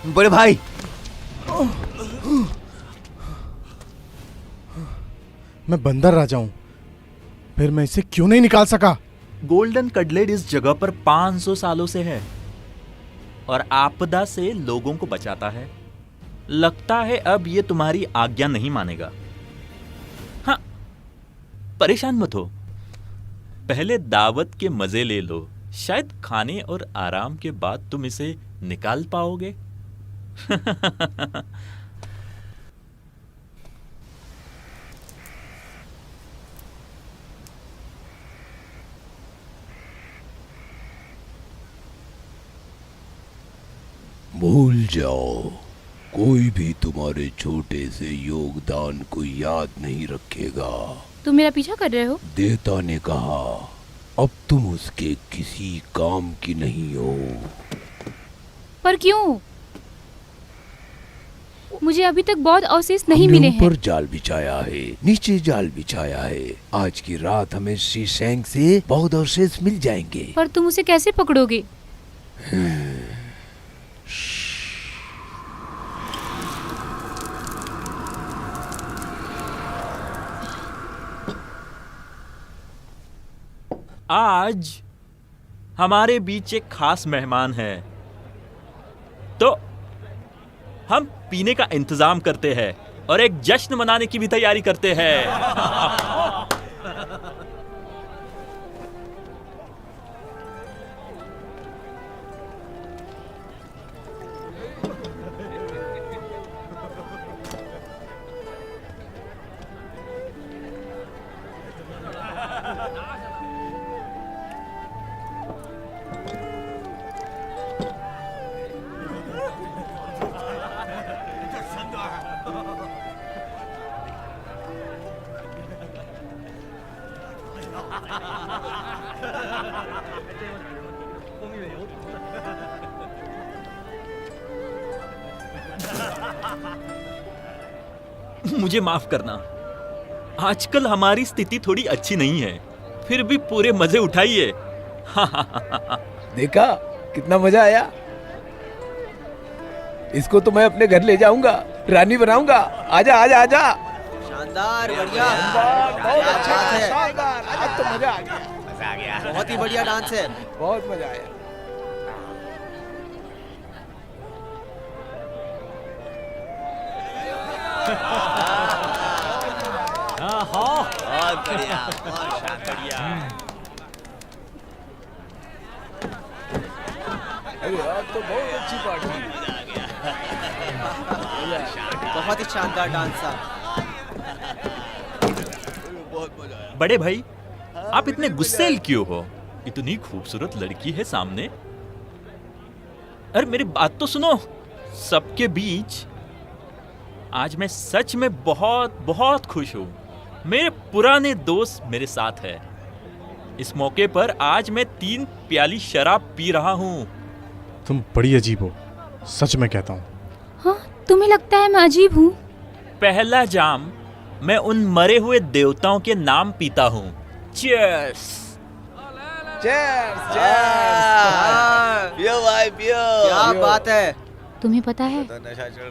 बड़े भाई, मैं बंदर राजा हूं, फिर मैं इसे क्यों नहीं निकाल सका? गोल्डन कडलेट इस जगह पर 500 सालों से है और आपदा से लोगों को बचाता है। लगता है अब ये तुम्हारी आज्ञा नहीं मानेगा। हाँ, परेशान मत हो, पहले दावत के मजे ले लो, शायद खाने और आराम के बाद तुम इसे निकाल पाओगे। भूल जाओ, कोई भी तुम्हारे छोटे से योगदान को याद नहीं रखेगा। तुम मेरा पीछा कर रहे हो? देवता ने कहा अब तुम उसके किसी काम की नहीं हो। पर क्यों? मुझे अभी तक बहुत अवशेष नहीं हमने मिले हैं। ऊपर जाल बिछाया है, नीचे जाल बिछाया है। आज की रात हमें श्री शैंक से बहुत अवशेष मिल जाएंगे। पर तुम उसे कैसे पकड़ोगे? आज हमारे बीच एक खास मेहमान है, तो हम पीने का इंतजाम करते हैं और एक जश्न मनाने की भी तैयारी करते हैं। मुझे माफ करना, आजकल हमारी स्थिति थोड़ी अच्छी नहीं है, फिर भी पूरे मजे उठाइए। देखा कितना मजा आया। इसको तो मैं अपने घर ले जाऊंगा, रानी बनाऊंगा। आजा आजा आजा। शानदार, बढ़िया, बहुत क्या अच्छा बात है। शानदार। आज तो मजा आ गया। मजा आ गया। बहुत ही बढ़िया डांस है। बहुत मजा आया। बहुत बढ़िया, बहुत शानदार। अरे आज तो बहुत अच्छी पार्टी। बहुत ही शानदार डांस था। बड़े भाई, आप इतने गुस्सैल क्यों हो? इतनी खूबसूरत लड़की है सामने। अरे मेरी बात तो सुनो। सबके बीच आज मैं सच में बहुत बहुत खुश हूँ। मेरे पुराने दोस्त मेरे साथ है। इस मौके पर आज मैं 3 प्याली शराब पी रहा हूँ। तुम बड़ी अजीब हो, सच में कहता हूँ। हाँ, तुम्हें लगता है मैं अजीब हूँ? पहला जाम मैं उन मरे हुए देवताओं के नाम पीता हूँ। चीयर्स। चीयर्स पियो भाई पियो। क्या बात है। तुम्हें पता है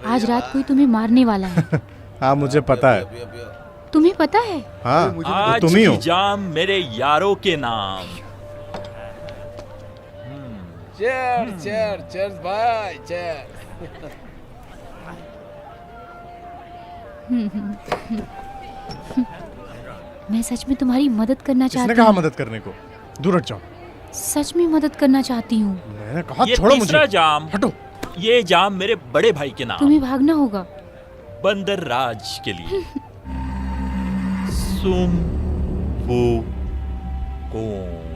आज रात कोई तुम्हें मारने वाला है। हाँ मुझे पता है। तुम्हें पता है? हाँ वो आज तुम ही हो। की जाम मेरे यारों के नाम। चीयर्स चीयर्स चीयर्स भाई चीयर्स। मैं सच में तुम्हारी मदद करना किसने चाहती कहा हूँ। मदद करने को? दूर हट जाओ। सच में मदद करना चाहती हूँ। मैंने कहा ये छोड़ो तीसरा मुझे। जाम, हटो। ये जाम मेरे बड़े भाई के नाम, तुम्हें भागना होगा। बंदर राज के लिए। सुम वो कौन?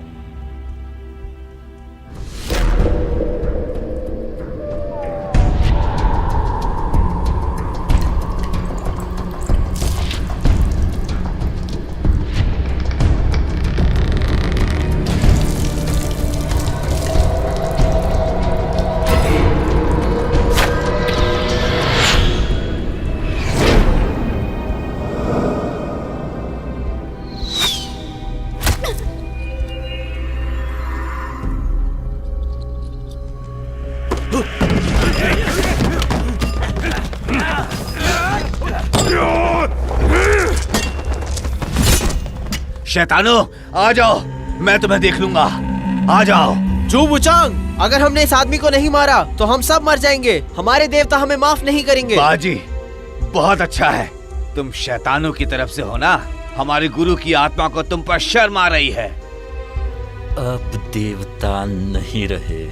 शैतानो, आ जाओ, मैं तुम्हें देख लूंगा। आ जाओ। जू बुचांग, अगर हमने इस आदमी को नहीं मारा तो हम सब मर जाएंगे। हमारे देवता हमें माफ नहीं करेंगे। बाजी, बहुत अच्छा है। तुम शैतानों की तरफ से हो ना। हमारे गुरु की आत्मा को तुम पर शर्म आ रही है। अब देवता नहीं रहे,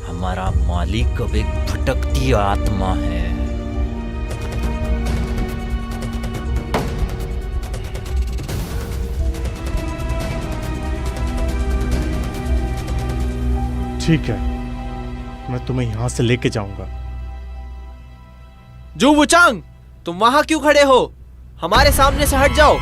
हमारा मालिक अब एक भटकती आत्मा है। ठीक है, मैं तुम्हें यहां से लेके जाऊंगा। जू बुचांग, तुम वहां क्यों खड़े हो? हमारे सामने से हट जाओ।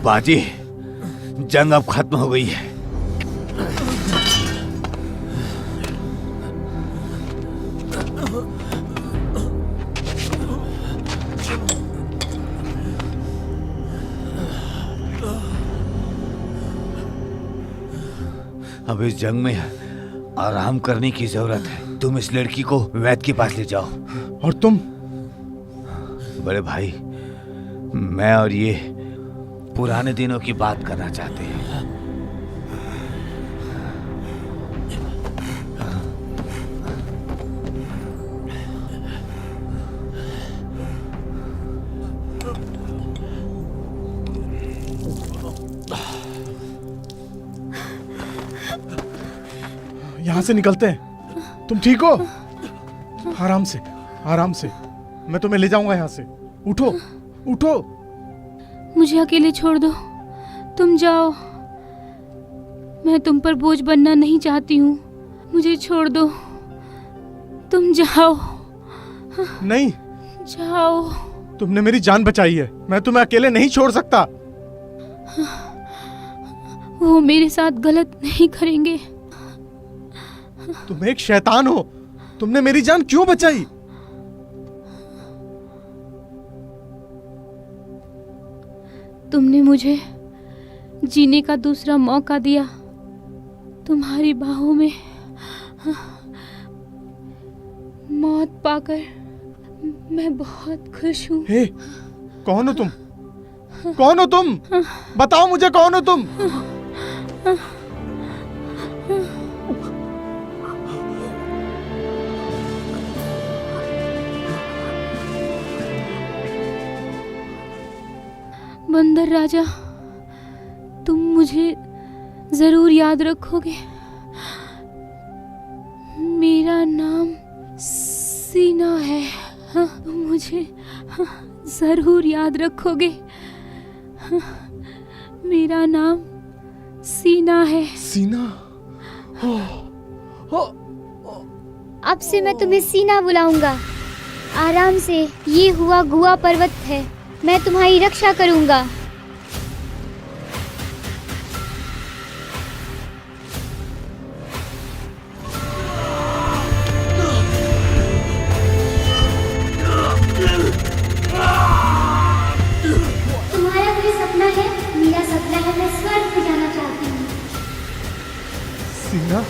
बाजी, जंग अब खत्म हो गई है। अब इस जंग में आराम करने की जरूरत है। तुम इस लड़की को वैद्य के पास ले जाओ। और तुम? बड़े भाई, मैं और ये पुराने दिनों की बात करना चाहते हैं। यहां से निकलते हैं। तुम ठीक हो? आराम से, आराम से। मैं तुम्हें ले जाऊंगा यहां से। उठो, उठो। मुझे अकेले छोड़ दो, तुम जाओ। मैं तुम पर बोझ बनना नहीं चाहती हूँ। मुझे छोड़ दो, तुम जाओ। नहीं, जाओ। तुमने मेरी जान बचाई है, मैं तुम्हें अकेले नहीं छोड़ सकता। वो मेरे साथ गलत नहीं करेंगे। तुम एक शैतान हो। तुमने मेरी जान क्यों बचाई? तुमने मुझे जीने का दूसरा मौका दिया। तुम्हारी बाहों में मौत पाकर मैं बहुत खुश हूँ। हे, कौन हो तुम? कौन हो तुम? बताओ मुझे, कौन हो तुम? बंदर राजा, तुम मुझे जरूर याद रखोगे। मेरा नाम सीना है। तुम मुझे जरूर याद रखोगे। मेरा नाम सीना है। सीना? अब से मैं तुम्हें सीना बुलाऊंगा। आराम से, ये हुआ गुआ पर्वत है। मैं तुम्हारी रक्षा करूंगा। तुम्हारा कोई सपना है? मेरा सपना है, मैं स्वर्ग में जाना चाहती हूँ। सीना,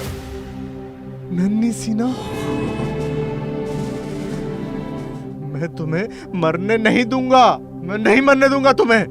नन्ही सीना, मैं तुम्हें मरने नहीं दूंगा। मैं नहीं मरने दूंगा तुम्हें।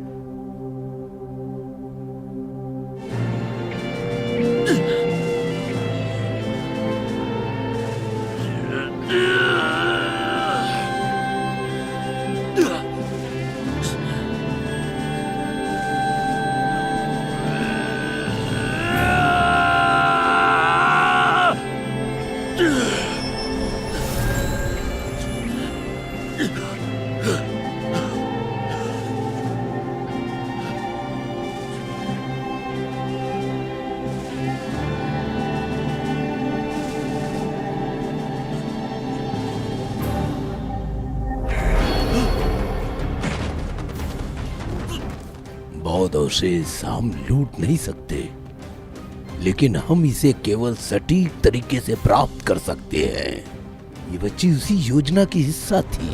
बौद्ध अवशेष हम लूट नहीं सकते, लेकिन हम इसे केवल सटीक तरीके से प्राप्त कर सकते हैं। ये बच्ची उसी योजना की हिस्सा थी।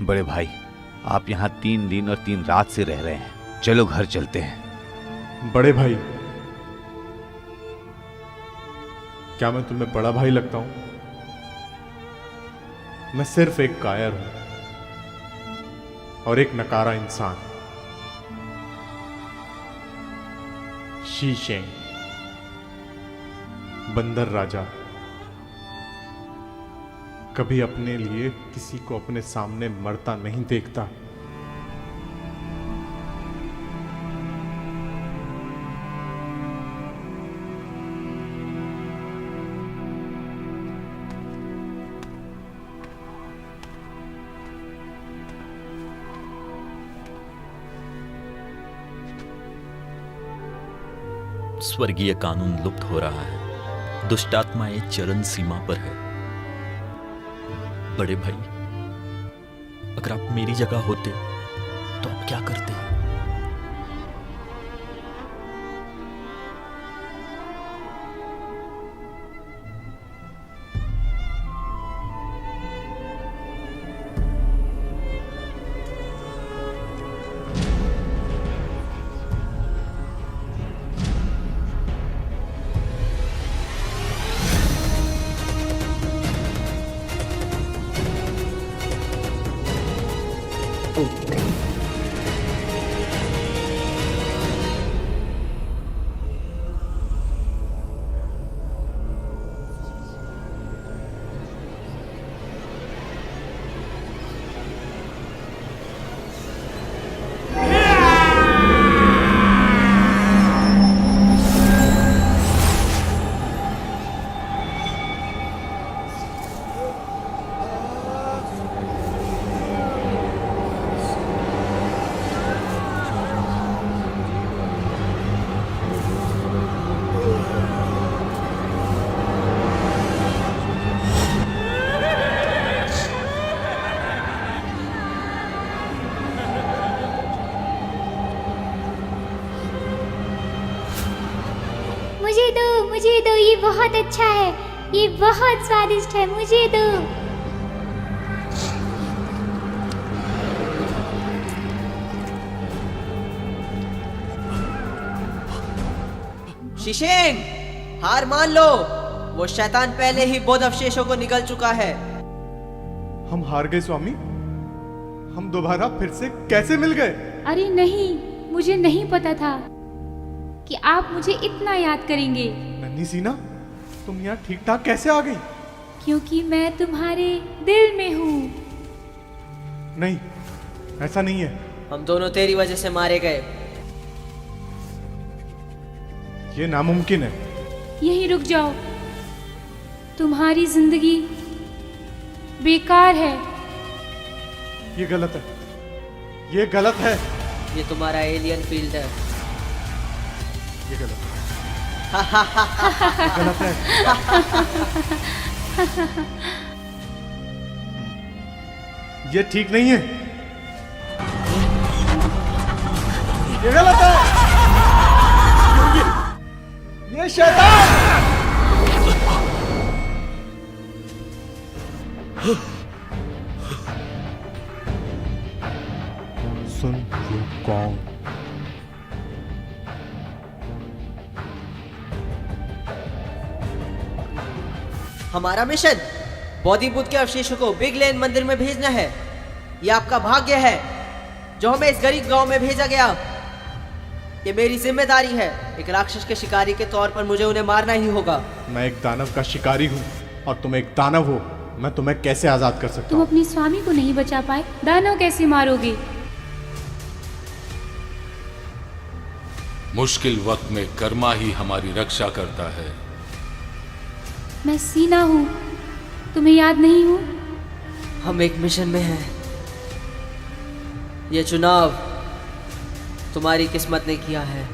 बड़े भाई, आप यहाँ 3 दिन और 3 रात से रह रहे हैं। चलो घर चलते हैं। बड़े भाई, क्या मैं तुम्हें बड़ा भाई लगता हूं? मैं सिर्फ एक कायर हूं और एक नकारा इंसान। शी शेंग, बंदर राजा, कभी अपने लिए किसी को अपने सामने मरता नहीं देखता। स्वर्गीय कानून लुप्त हो रहा है, दुष्टात्माएं चरम सीमा पर है। बड़े भाई, अगर आप मेरी जगह होते तो आप क्या करते? मुझे दो, ये बहुत अच्छा है, ये बहुत स्वादिष्ट है, मुझे दो। शिशेंग, हार मान लो, वो शैतान पहले ही बौद्ध अवशेषों को निगल चुका है। हम हार गए स्वामी? हम दोबारा फिर से कैसे मिल गए? अरे नहीं, मुझे नहीं पता था कि आप मुझे इतना याद करेंगे। नन्ही सीना, तुम यहाँ ठीक ठाक कैसे आ गई? क्योंकि मैं तुम्हारे दिल में हूँ। नहीं, ऐसा नहीं है। हम दोनों तेरी वजह से मारे गए। ये नामुमकिन है। यहीं रुक जाओ, तुम्हारी जिंदगी बेकार है। ये गलत है, ये गलत है, ये तुम्हारा एलियन फील्ड है। ये गलत है, ये गलत है। ये ठीक नहीं है, ये गलत है, ये शैतान। सुन कौन? हमारा मिशन बौद्ध बुद्ध के अवशेषों को बिग लेन मंदिर में भेजना है। यह आपका भाग्य है जो हमें इस गरीब गांव में भेजा गया। ये मेरी जिम्मेदारी है। एक राक्षस के शिकारी के तौर पर मुझे उन्हें मारना ही होगा। मैं एक दानव का शिकारी हूँ और तुम एक दानव हो। मैं तुम्हें कैसे आजाद कर सकता तुम हूँ? अपने स्वामी को नहीं बचा पाए, दानव कैसे मारोगे? मुश्किल वक्त में कर्मा ही हमारी रक्षा करता है। मैं सीना हूँ, तुम्हें याद नहीं हूँ? हम एक मिशन में हैं। ये चुनाव तुम्हारी किस्मत ने किया है।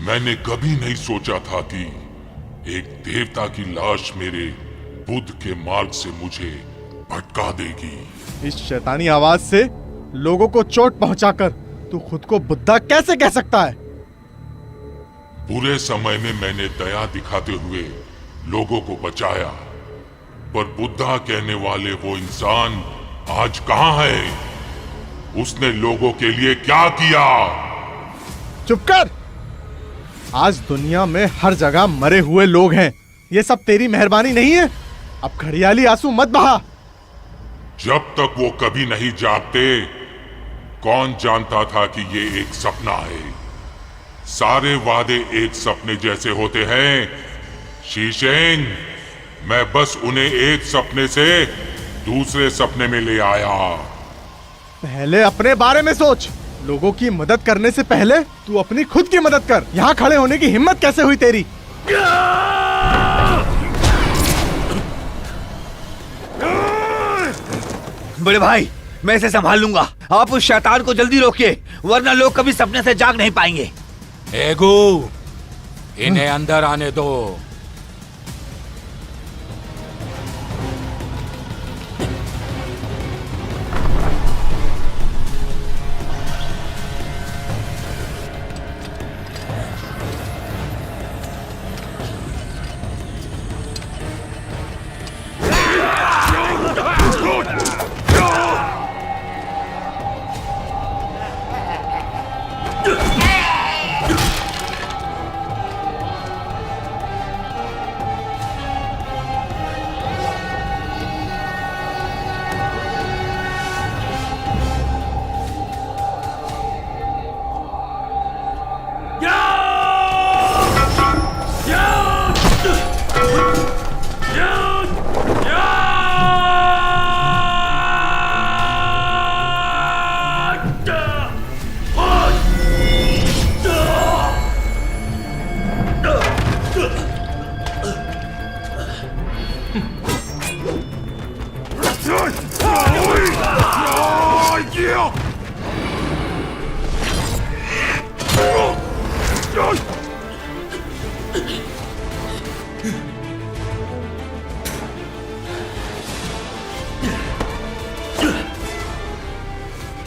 मैंने कभी नहीं सोचा था कि एक देवता की लाश मेरे बुद्ध के मार्ग से मुझे भटका देगी। इस शैतानी आवाज से लोगों को चोट पहुंचाकर तू खुद को बुद्धा कैसे कह सकता है? बुरे समय में मैंने दया दिखाते हुए लोगों को बचाया, पर बुद्धा कहने वाले वो इंसान आज कहां है? उसने लोगों के लिए क्या किया? चुप कर। आज दुनिया में हर जगह मरे हुए लोग हैं। ये सब तेरी मेहरबानी नहीं है? अब घड़ियाली आंसू मत बहा। जब तक वो कभी नहीं जागते, कौन जानता था कि ये एक सपना है? सारे वादे एक सपने जैसे होते हैं शीशेंग। मैं बस उन्हें एक सपने से दूसरे सपने में ले आया। पहले अपने बारे में सोच। लोगों की मदद करने से पहले तू अपनी खुद की मदद कर। यहाँ खड़े होने की हिम्मत कैसे हुई तेरी? बड़े भाई, मैं इसे संभाल लूंगा। आप उस शैतान को जल्दी रोकिए, वरना लोग कभी सपने से जाग नहीं पाएंगे। एगू, इन्हें अंदर आने दो।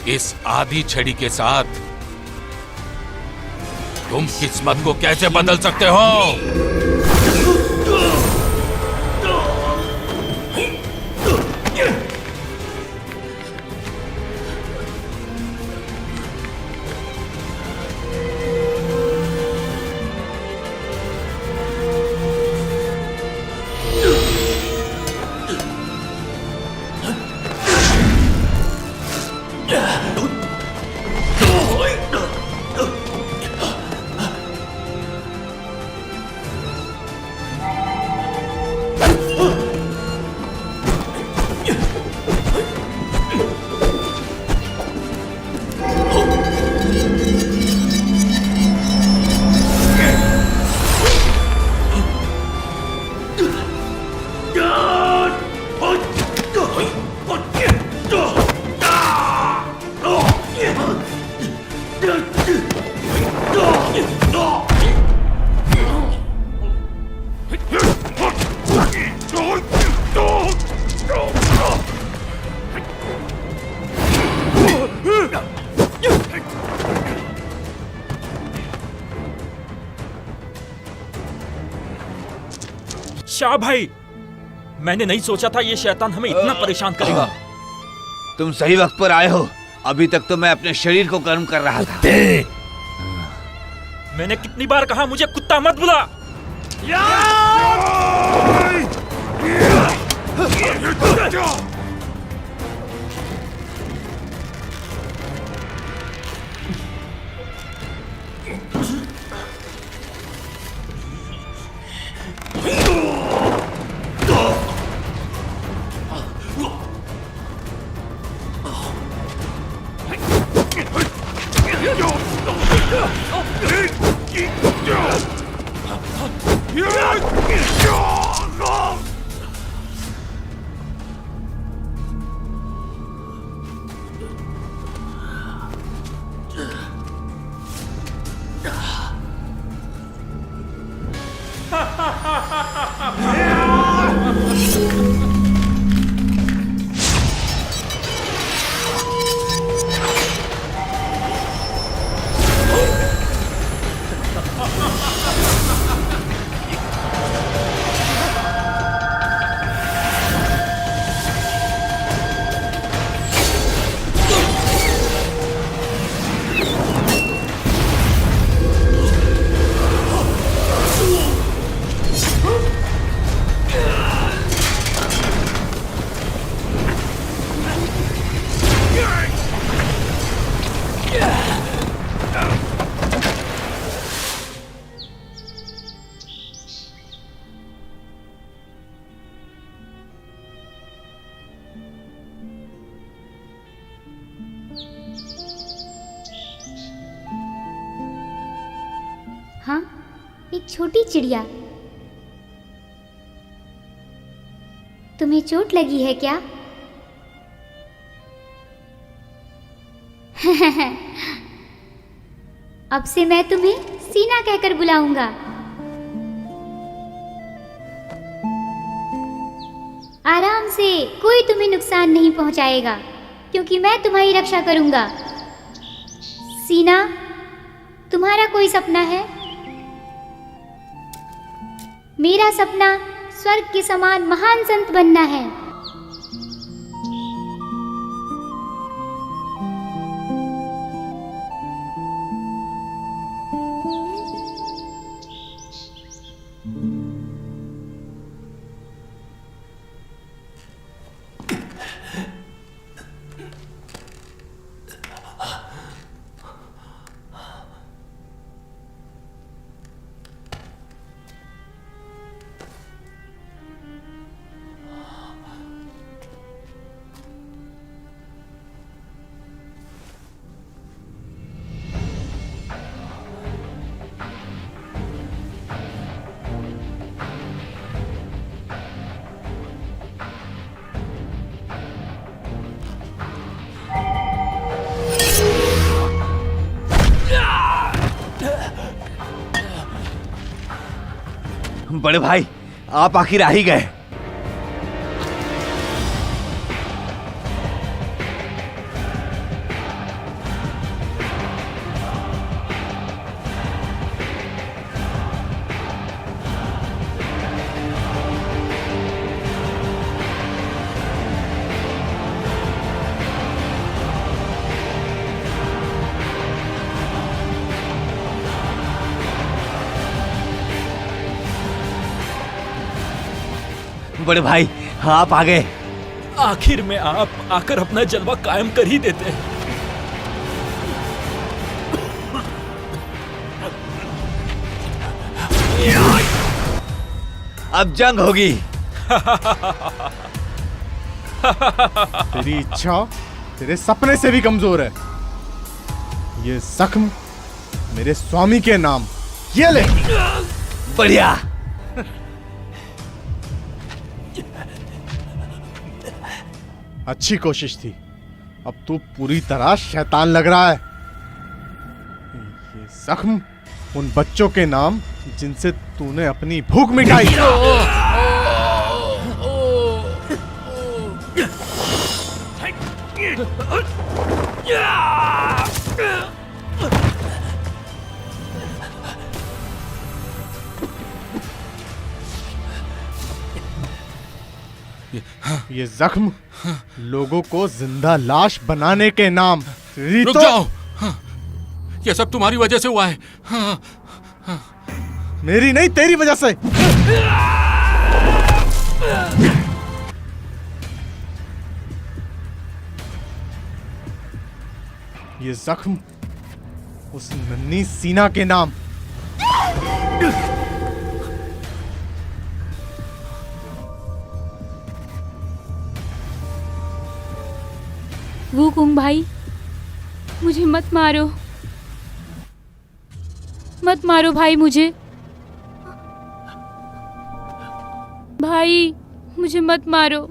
इस आधी छड़ी के साथ तुम किस्मत को कैसे बदल सकते हो? शाह भाई, मैंने नहीं सोचा था ये शैतान हमें इतना परेशान करेगा। तुम सही वक्त पर आए हो। अभी तक तो मैं अपने शरीर को गर्म कर रहा था। मैंने कितनी बार कहा मुझे कुत्ता मत बुला। हाँ, एक छोटी चिड़िया। तुम्हें चोट लगी है क्या? अब से मैं तुम्हें सीना कहकर बुलाऊंगा। आराम से, कोई तुम्हें नुकसान नहीं पहुंचाएगा क्योंकि मैं तुम्हारी रक्षा करूंगा। सीना, तुम्हारा कोई सपना है? मेरा सपना स्वर्ग के समान महान संत बनना है। बड़े भाई, आप आखिर आ ही गए। बड़े भाई, आप आ गए। आखिर में आप आकर अपना जलवा कायम कर ही देते हैं। अब जंग होगी। तेरी इच्छा तेरे सपने से भी कमजोर है। ये जख्म मेरे स्वामी के नाम, ये ले। बढ़िया। अच्छी कोशिश थी, अब तू पूरी तरह शैतान लग रहा है। ये जख्म उन बच्चों के नाम जिनसे तूने अपनी भूख मिटाई। ये जख्म लोगों को जिंदा लाश बनाने के नाम। रुक जाओ, ये सब तुम्हारी वजह से हुआ है। मेरी नहीं, तेरी वजह से। ये जख्म उस नन्ही सीना के नाम। वुकुंग भाई, मुझे मत मारो, मत मारो भाई मुझे। भाई मुझे मत मारो।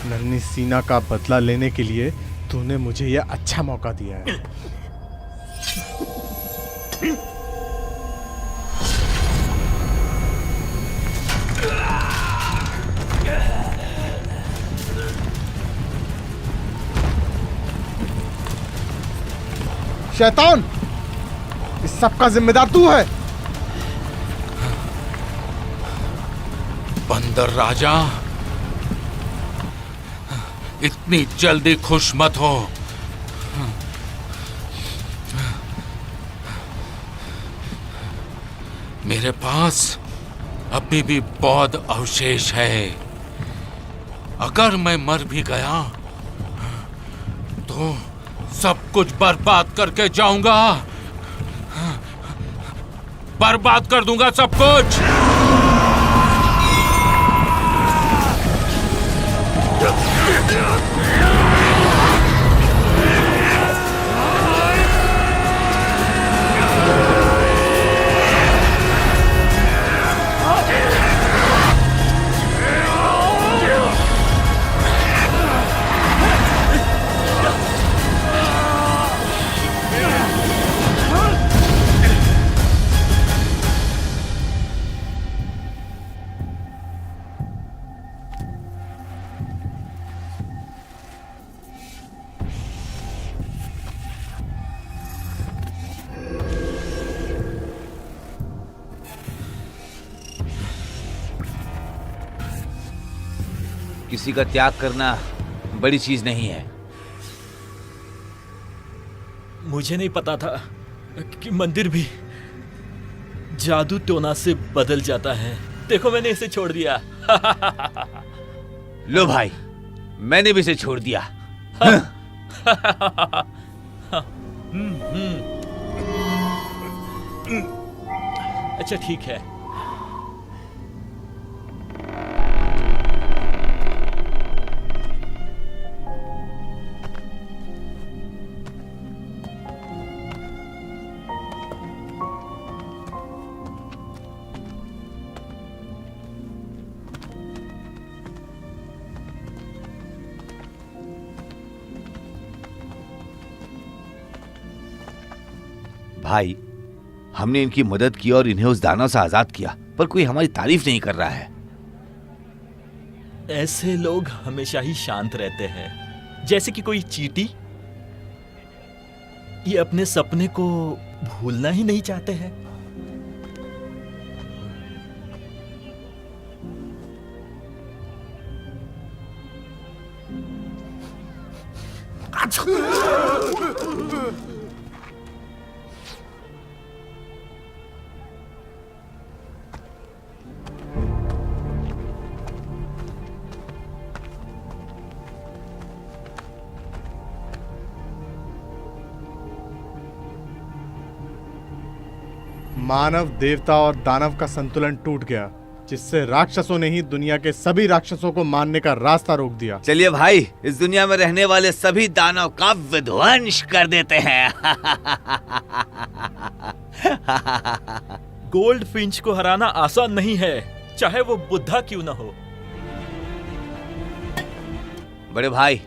नन्ही सीना का बदला लेने के लिए तूने मुझे यह अच्छा मौका दिया है। शैतान, इस सब का जिम्मेदार तू है। बंदर राजा, इतनी जल्दी खुश मत हो। मेरे पास अभी भी बौद्ध अवशेष है। अगर मैं मर भी गया तो सब कुछ बर्बाद करके जाऊंगा, बर्बाद कर दूंगा सब कुछ। किसी का त्याग करना बड़ी चीज नहीं है। मुझे नहीं पता था कि मंदिर भी जादू टोना से बदल जाता है। देखो, मैंने इसे छोड़ दिया। लो भाई, मैंने भी इसे छोड़ दिया। अच्छा ठीक है। भाई, हमने इनकी मदद की और इन्हें उस दानव से आजाद किया, पर कोई हमारी तारीफ नहीं कर रहा है। ऐसे लोग हमेशा ही शांत रहते हैं, जैसे कि कोई चींटी। ये अपने सपने को भूलना ही नहीं चाहते हैं। मानव, देवता और दानव का संतुलन टूट गया, जिससे राक्षसों ने ही दुनिया के सभी राक्षसों को मारने का रास्ता रोक दिया। चलिए भाई, इस दुनिया में रहने वाले सभी दानव का विध्वंस कर देते हैं। गोल्ड फिंच को हराना आसान नहीं है, चाहे वो बुद्धा क्यों ना हो। बड़े भाई,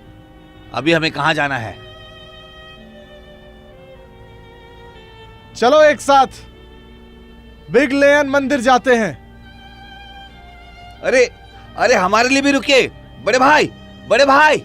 अभी हमें कहाँ जाना है? चलो एक साथ बिग लेयन मंदिर जाते हैं। अरे अरे, हमारे लिए भी रुकिए। बड़े भाई, बड़े भाई।